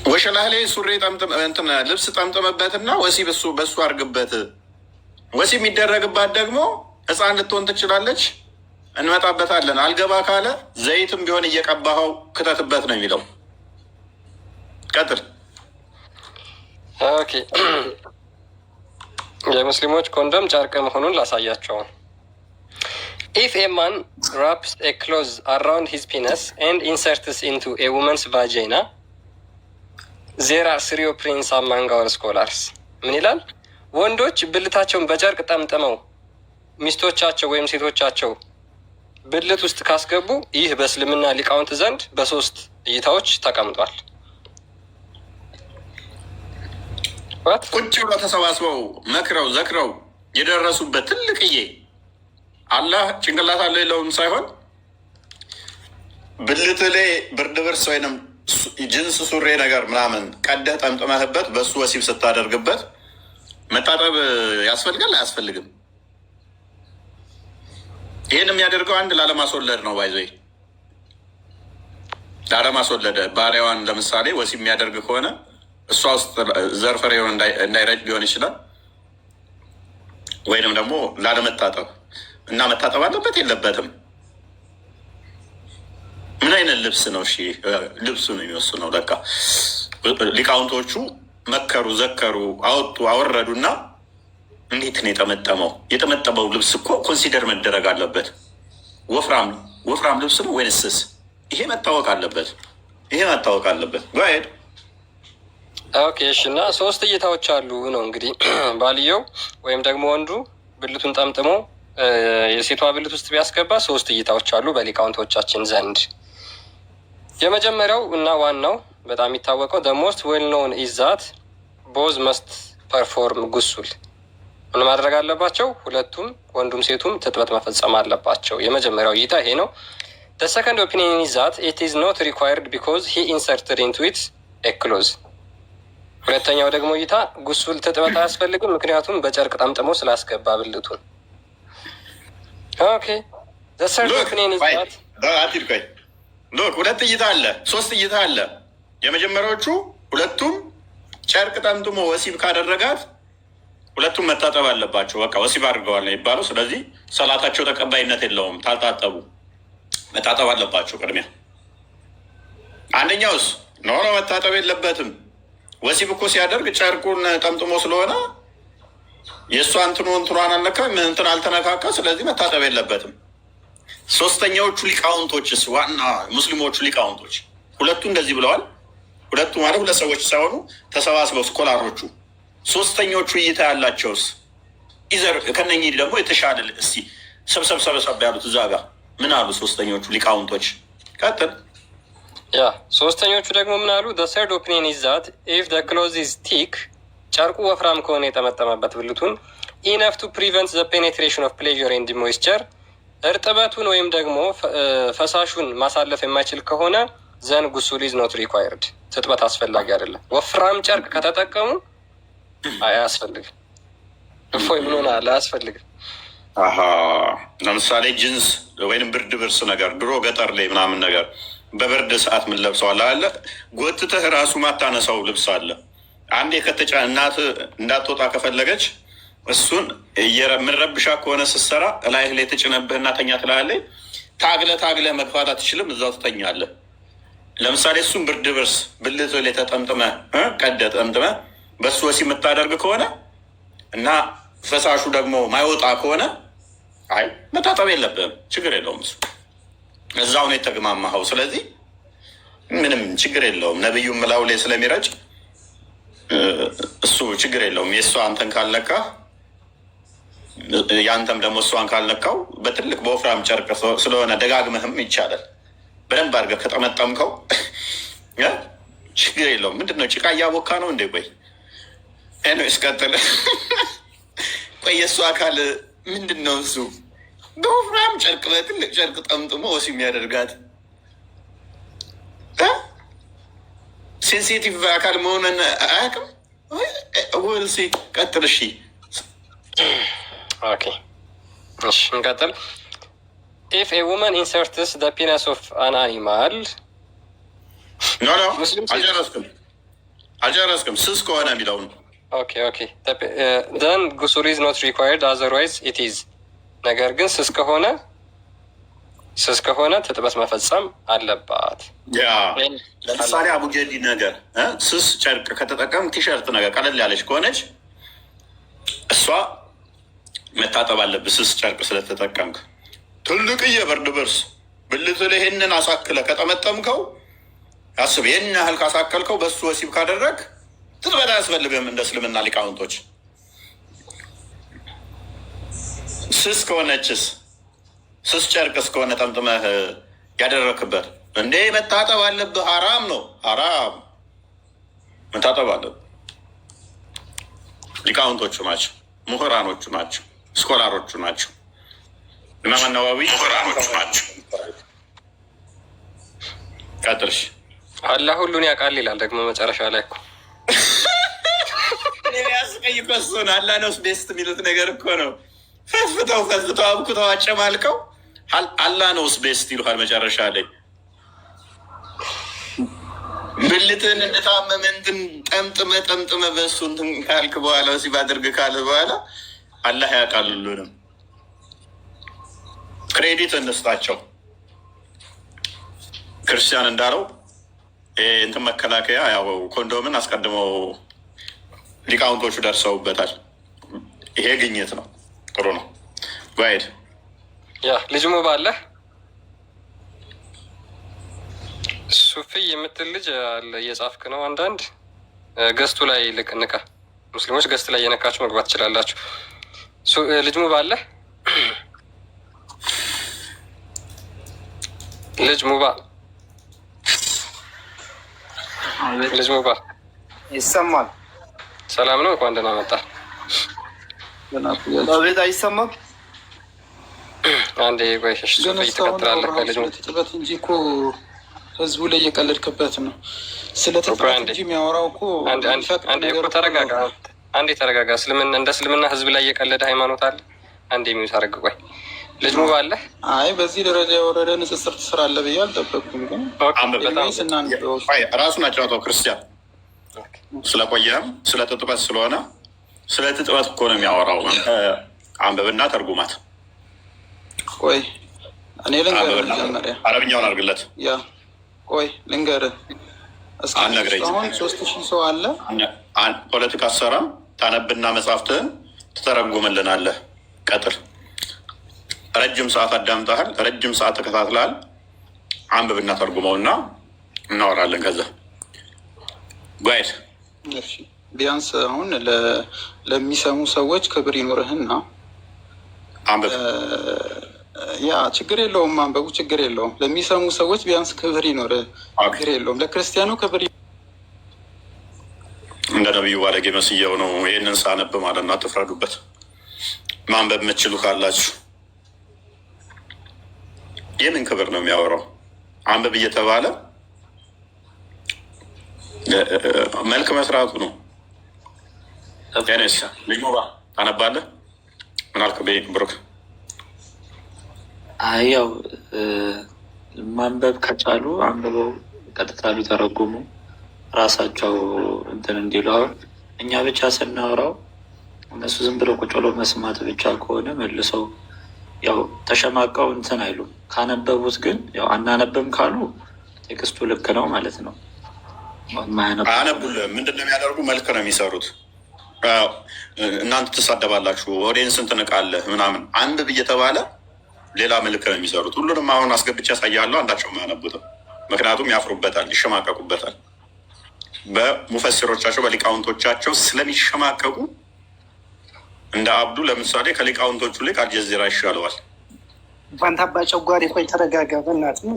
ወሸላህ ላይ ሱሪ ልብስ ጠምጥመበትና ወሲብ በሱ አድርግበት። ወሲብ የሚደረግባት ደግሞ ሕፃን ልትሆን ትችላለች። እንመጣበታለን። አልገባ ካለ ዘይትም ቢሆን እየቀባኸው ክተትበት ነው የሚለው። ቀጥል። ኦኬ የሙስሊሞች ኮንዶም ጨርቅ መሆኑን ላሳያቸው። ኢፍ ኤ ማን ራፕስ ኤ ክሎዝ አራውንድ ሂዝ ፒነስ ኤንድ ኢንሰርትስ ኢንቱ ኤ ውመንስ ቫጂና ዜር አር ስሪ ኦፒኒየንስ አማንግ አወር ስኮላርስ። ምን ይላል? ወንዶች ብልታቸውን በጨርቅ ጠምጥመው ሚስቶቻቸው ወይም ሴቶቻቸው ብልት ውስጥ ካስገቡ ይህ በእስልምና ሊቃውንት ዘንድ በሶስት እይታዎች ተቀምጧል። ቁጭ ብለው ተሰባስበው መክረው ዘክረው የደረሱበት ትልቅዬ አላህ ጭንቅላት አለ የለውም ሳይሆን ብልት ላይ ብርድ ልብስ ወይንም ጅንስ ሱሪ ነገር ምናምን ቀደህ ጠምጥመህበት በሱ ወሲብ ስታደርግበት መታጠብ ያስፈልጋል አያስፈልግም? ይህን የሚያደርገው አንድ ላለማስወለድ ነው። ባይዘይ ላለማስወለድ ባሪያዋን ለምሳሌ ወሲብ የሚያደርግ ከሆነ እሷ ውስጥ ዘር ፍሬውን እንዳይረጭ ሊሆን ይችላል። ወይንም ደግሞ ላለመታጠብ እና መታጠብ አለበት የለበትም? ምን አይነት ልብስ ነው? እሺ ልብሱ ነው የሚወስነው። ለካ ሊቃውንቶቹ መከሩ፣ ዘከሩ፣ አወጡ፣ አወረዱ እና እንዴት ነው የጠመጠመው? የጠመጠመው ልብስ እኮ ኮንሲደር መደረግ አለበት። ወፍራም ልብስ ነው ወይንስ ስስ? ይሄ መታወቅ አለበት። ጓሄድ ኦኬ እሺ። እና ሶስት እይታዎች አሉ ነው እንግዲህ ባልየው ወይም ደግሞ ወንዱ ብልቱን ጠምጥሞ የሴቷ ብልት ውስጥ ቢያስገባ ሶስት እይታዎች አሉ በሊቃውንቶቻችን ዘንድ። የመጀመሪያው እና ዋናው በጣም የሚታወቀው the most well known is that both must perform ጉሱል። ምን ማድረግ አለባቸው? ሁለቱም ወንዱም ሴቱም ትጥበት መፈጸም አለባቸው። የመጀመሪያው እይታ ይሄ ነው። the second opinion is that it is not required because he inserted into it a clause። ሁለተኛው ደግሞ እይታ ጉሱል ትጥበት አያስፈልግም ምክንያቱም በጨርቅ ጠምጥሞ ስላስገባ ብልቱን። ኦኬ the third opinion is that ሁለት እይታ አለ፣ ሶስት እይታ አለ። የመጀመሪያዎቹ ሁለቱም ጨርቅ ጠምጥሞ ወሲብ ካደረጋት ሁለቱም መታጠብ አለባቸው። በቃ ወሲብ አድርገዋል ነው የሚባለው። ስለዚህ ሰላታቸው ተቀባይነት የለውም። ታልታጠቡ መታጠብ አለባቸው ቅድሚያ። አንደኛውስ ኖሮ መታጠብ የለበትም ወሲብ እኮ ሲያደርግ ጨርቁን ጠምጥሞ ስለሆነ የእሷ እንትኗን አልነካ እንትን አልተነካካ፣ ስለዚህ መታጠብ የለበትም። ሶስተኛዎቹ ሊቃውንቶችስ ዋና ሙስሊሞቹ ሊቃውንቶች ሁለቱ እንደዚህ ብለዋል። ሁለቱ ማለት ሁለት ሰዎች ሳይሆኑ ተሰባስበው ስኮላሮቹ። ሶስተኞቹ እይታ ያላቸውስ ኢዘር ከነኚህ ደግሞ የተሻለ እስቲ ሰብሰብ ያሉት እዛ ጋር ምን አሉ? ሶስተኞቹ ሊቃውንቶች ቀጥል። ያ ሶስተኞቹ ደግሞ ምን አሉ? the third opinion is that if the cloth is thick ጨርቁ ወፍራም ከሆነ የጠመጠመበት ብልቱን enough to prevent the penetration of pleasure and moisture እርጥበቱን ወይም ደግሞ ፈሳሹን ማሳለፍ የማይችል ከሆነ ዘን ጉሱል ኢዝ ኖት ሪኳየርድ ትጥበት አስፈላጊ አይደለም። ወፍራም ጨርቅ ከተጠቀሙ አያስፈልግም። እፎይ ምን ሆነ አያስፈልግም። ለምሳሌ ጅንስ ወይም ብርድ ብርስ ነገር ድሮ ገጠር ላይ ምናምን ነገር በብርድ ሰዓት ምን ለብሰዋል አለ ጎትተህ ራሱ ማታነሳው ልብስ አለ። አንዴ ከተጫ እናት እንዳትወጣ ከፈለገች እሱን የምንረብሻ ከሆነ ስትሰራ እላይህ ላይ ተጭነብህና ተኛ ትላለህ። ታግለ መግፋት አትችልም፣ እዛው ትተኛለህ። ለምሳሌ እሱን ብርድ ብርስ ብልት ላይ ተጠምጥመህ ጠምጥመህ በሱ ወሲብ የምታደርግ ከሆነ እና ፈሳሹ ደግሞ ማይወጣ ከሆነ አይ መታጠብ የለብህም፣ ችግር የለውም። እሱ እዛው ነው የተግማማኸው። ስለዚህ ምንም ችግር የለውም። ነቢዩም ምላው ላይ ስለሚረጭ እሱ ችግር የለውም። የእሷ አንተን ካልነካ የአንተም ደግሞ እሷን ካልነካው በትልቅ በወፍራም ጨርቅ ስለሆነ ደጋግመህም ይቻላል። በደንብ አድርገህ ከጠመጠምከው ችግር የለውም። ምንድን ነው ጭቃ እያቦካ ነው እንዴ? ቆይ እስቀጥል። ቆይ የእሱ አካል ምንድን ነው? እሱ በወፍራም ጨርቅ በትልቅ ጨርቅ ጠምጥሞ ወሲብ የሚያደርጋት ሴንሲቲቭ አካል መሆኑን አያውቅም። ወልሲ ቀጥል። እሺ ኦኬ፣ እሺ እንቀጥል። ኢፍ ኤ ውመን ኢንሰርትስ ዘ ፒነስ ኦፍ አን አኒማል ኖ አልጨረስክም። ስስ ከሆነ የሚለውን ኦኬ then ጉሱል ኢዝ ኖት ሪኳየርድ otherwise it is ነገር ግን ስስ ከሆነ ትጥበት መፈጸም አለባት። ያ ለምሳሌ አቡጀዲ ነገር ስስ ጨርቅ ከተጠቀም ቲሸርት ነገር ቀለል ያለች ከሆነች እሷ መታጠብ አለብህ። ስስ ጨርቅ ስለተጠቀምክ ትልቅዬ ብርድ ብርስ ብልት ላይ ይሄንን አሳክለ ከጠመጠምከው አስብ፣ ይህን ያህል ካሳከልከው በሱ ወሲብ ካደረግ ትጥበት አያስፈልግም እንደ እስልምና ሊቃውንቶች። ስስ ከሆነችስ ስስ ጨርቅ እስከሆነ ጠምጥመህ ያደረክበት እንዴ መታጠብ አለብህ። ሀራም ነው፣ ሀራም መታጠብ አለብህ። ሊቃውንቶቹ ናቸው፣ ምሁራኖቹ ናቸው፣ ስኮላሮቹ ናቸው። ኢማም ነዋዊ ምሁራኖቹ ናቸው። ቀጥልሽ። አላህ ሁሉን ያውቃል ይላል ደግሞ መጨረሻ ላይ እኮ ያስቀይ ኮሱን አላህ ነው ቤስት የሚሉት ነገር እኮ ነው። ፈትፍተው አብኩተው አጨማልቀው አላህ ነው ቤስት ይሉሃል መጨረሻ ላይ። ብልትን እንደታመመ እንትን ጠምጥመ በሱ እንትን ካልክ በኋላ ወሲብ አድርግ ካለ በኋላ አላህ ያውቃል ሁሉንም። ክሬዲት እንስጣቸው። ክርስቲያን እንዳለው እንትን መከላከያ ያው ኮንዶምን አስቀድመው ሊቃውንቶቹ ደርሰውበታል። ይሄ ግኝት ነው፣ ጥሩ ነው። ጓይድ ያ ልጅ ሙባለ ሱፊ የምትል ልጅ አለ እየጻፍክ ነው። አንዳንድ ገስቱ ላይ ንካ። ሙስሊሞች ገስት ላይ የነካችሁ መግባት ትችላላችሁ። ልጅ ሙባለ ልጅ ሙባ ይሰማል? ሰላም ነው። እንኳን ደህና መጣ። ቤት አይሰማም? አንዴ ቆይ ትቀጥላለህ። ጥበት እንጂ እኮ ህዝቡ ላይ እየቀለድክበት ነው። ስለ ጥበት እንጂ የሚያወራው እኮ ተረጋጋ። አንዴ ተረጋጋ። እንደ እስልምና ህዝብ ላይ እየቀለደ ሃይማኖት አለ? አንዴ የሚሉት አረግ ቆይ ልጅ ሙባ አለ? አይ በዚህ ደረጃ የወረደ ንጽጽር ትስራለህ ብዬ አልጠበቅኩም። ግን ራሱን አጫውተው ክርስቲያን ስለቆየም ስለ ትጥበት ስለሆነ ስለ ትጥበት እኮ ነው የሚያወራው። አንብብና ተርጉማት። ቆይ እኔ ልንገርህ፣ መጀመሪያ አረብኛውን አድርግለት። ያ ቆይ ልንገርህ፣ አሁን 3000 ሰው አለ። ፖለቲካ ሰራ ታነብና መጽሐፍትህን ትተረጉምልናለህ። ቀጥል። ረጅም ሰዓት አዳምጠሃል፣ ረጅም ሰዓት ተከታትለሃል። አንብብና ተርጉመውና እናወራለን። ከዛ ጓይድ ቢያንስ አሁን ለሚሰሙ ሰዎች ክብር ይኖርህና አንብብ። ያ ችግር የለውም፣ ማንበቡ ችግር የለውም። ለሚሰሙ ሰዎች ቢያንስ ክብር ይኖርህ፣ ችግር የለውም። ለክርስቲያኑ ክብር እንደ ነቢዩ ባለጌ መስየው ነው ይህንን ሳነብ ማለት ነው። አትፍረዱበት። ማንበብ የምትችሉ ካላችሁ ይህንን ክብር ነው የሚያወራው። አንብብ እየተባለ መልክ መስራቱ ነው። ኔስ ልጅ ሞባ ታነባለህ? ምን አልክ ብሩክ? ያው ማንበብ ከቻሉ አንብበው ቀጥታ ቢተረጉሙ ራሳቸው እንትን እንዲሉ። አሁን እኛ ብቻ ስናወራው እነሱ ዝም ብለው ቁጭ ብለው መስማት ብቻ ከሆነ መልሰው ያው ተሸማቀው እንትን አይሉም። ካነበቡት ግን ያው አናነብም ካሉ ቴክስቱ ልክ ነው ማለት ነው። አያነቡልህም። ምንድን ነው የሚያደርጉ? መልክ ነው የሚሰሩት። እናንተ ትሳደባላችሁ፣ ኦዲየንስን ትንቃለህ ምናምን። አንብብ እየተባለ ሌላ መልክ ነው የሚሰሩት። ሁሉንም አሁን አስገብቼ ያሳያለሁ። አንዳቸውም አያነቡትም። ምክንያቱም ያፍሩበታል፣ ይሸማቀቁበታል። በሙፈሲሮቻቸው በሊቃውንቶቻቸው ስለሚሸማቀቁ እንደ አብዱ ለምሳሌ ከሊቃውንቶቹ ልክ አልጀዚራ ይሻለዋል። ፋንታባ ጨጓሪ ቆይ ተረጋጋ፣ በእናትህ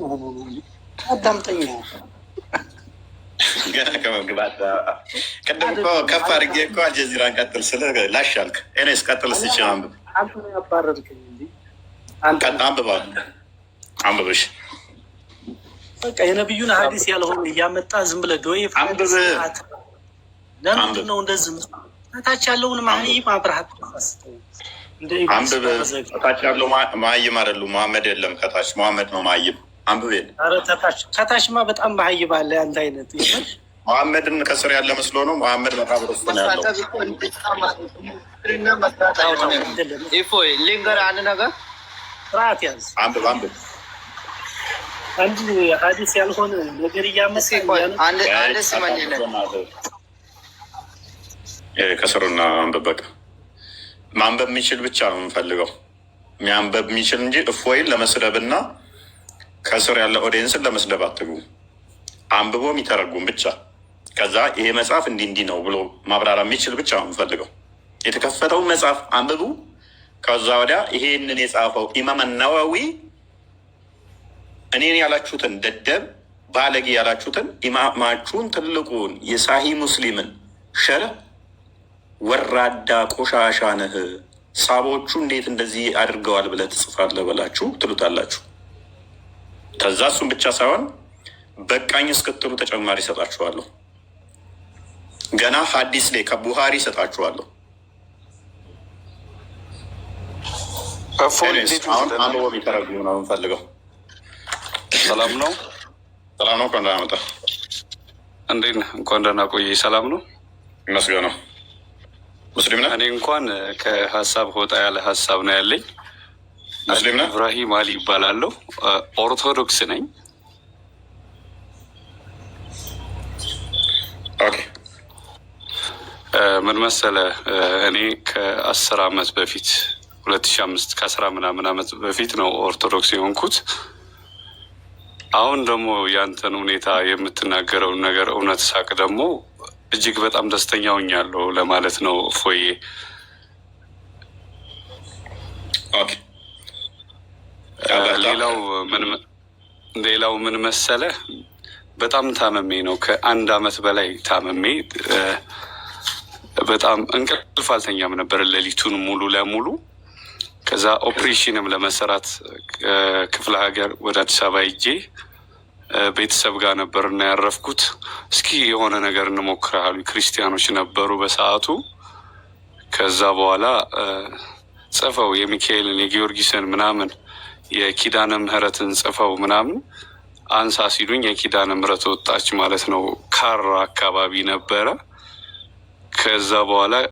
አዳምጠኛ። ገና ከመግባት ቅድም እኮ ከፍ አድርጌ እኮ አልጀዚራን ቀጥል ስለ ላሻልክ። እኔስ ቀጥል ስችል አንብብ። አንብብሽ በቃ የነቢዩን ሀዲስ ያልሆነ እያመጣ ዝም ብለህ ዶይ አንብብ። ለምንድን ነው እንደዚህ ታች ያለውን ማይም አብረሃት አንብብ። ከታች ያለው ማይም አይደሉም። መሐመድ የለም ከታች፣ መሐመድ ነው ማይም። አንብብ። ከታችማ በጣም ማይም አለ። አንድ አይነት መሐመድን ከስር ያለ መስሎ ነው። መሐመድ መቃብር ውስጥ ነው ያለው። ሊንገር አንድ ነገር ስርዓት ያዝ። አንብብ አንብብ። አንድ ሀዲስ ያልሆነ ነገር እያመሰ አንድ ስማኝ ከስሩና አንብብ። በቃ ማንበብ የሚችል ብቻ ነው የምንፈልገው። የሚያንበብ የሚችል እንጂ እፎይን ለመስደብና ከስር ያለ ኦዲየንስን ለመስደብ አትግቡ። አንብቦ የሚተረጉም ብቻ። ከዛ ይሄ መጽሐፍ እንዲህ ነው ብሎ ማብራሪያ የሚችል ብቻ ነው የምንፈልገው። የተከፈተውን መጽሐፍ አንብቡ። ከዛ ወዲያ ይሄንን የጻፈው ኢማም ነዋዊ እኔን ያላችሁትን ደደብ ባለጌ ያላችሁትን ኢማማችሁን ትልቁን የሳሂ ሙስሊምን ሸርህ ወራዳ ቆሻሻ ነህ፣ ሳቦቹ እንዴት እንደዚህ አድርገዋል ብለህ ትጽፋለህ በላችሁ ትሉታላችሁ። ከዛ እሱም ብቻ ሳይሆን በቃኝ እስክትሉ ተጨማሪ ይሰጣችኋለሁ። ገና ሀዲስ ላይ ከቡሃሪ ይሰጣችኋለሁ። አሁን አንብቦ የሚተረጉም ነው የምንፈልገው። ሰላም ነው። ሰላም ነው። እንኳን ደህና መጣህ። እንዴት ነህ? እንኳን ደህና ቆየህ። ሰላም ነው ይመስገነው። ሙስሊም ነህ? እኔ እንኳን ከሀሳብ ወጣ ያለ ሀሳብ ነው ያለኝ። ሙስሊም ነህ? ኢብራሂም አሊ ይባላለሁ። ኦርቶዶክስ ነኝ። ኦኬ። ምን መሰለህ፣ እኔ ከ10 ዓመት በፊት 2005 ከ10 ምናምን ዓመት በፊት ነው ኦርቶዶክስ የሆንኩት። አሁን ደግሞ ያንተን ሁኔታ የምትናገረውን ነገር እውነት ሳቅ ደግሞ እጅግ በጣም ደስተኛ ሆኛለሁ ለማለት ነው። ፎዬ ሌላው ምን መሰለህ፣ በጣም ታመሜ ነው። ከ1 ዓመት በላይ ታመሜ በጣም እንቅልፍ አልተኛም ነበር ሌሊቱን ሙሉ ለሙሉ። ከዛ ኦፕሬሽንም ለመሰራት ክፍለ ሀገር ወደ አዲስ አበባ ሂጄ ቤተሰብ ጋር ነበር እና ያረፍኩት። እስኪ የሆነ ነገር እንሞክራሉ። ክርስቲያኖች ነበሩ በሰዓቱ። ከዛ በኋላ ጽፈው የሚካኤልን የጊዮርጊስን ምናምን የኪዳነ ምህረትን ጽፈው ምናምን አንሳ ሲሉኝ የኪዳነ ምህረት ወጣች ማለት ነው። ካራ አካባቢ ነበረ። ከዛ በኋላ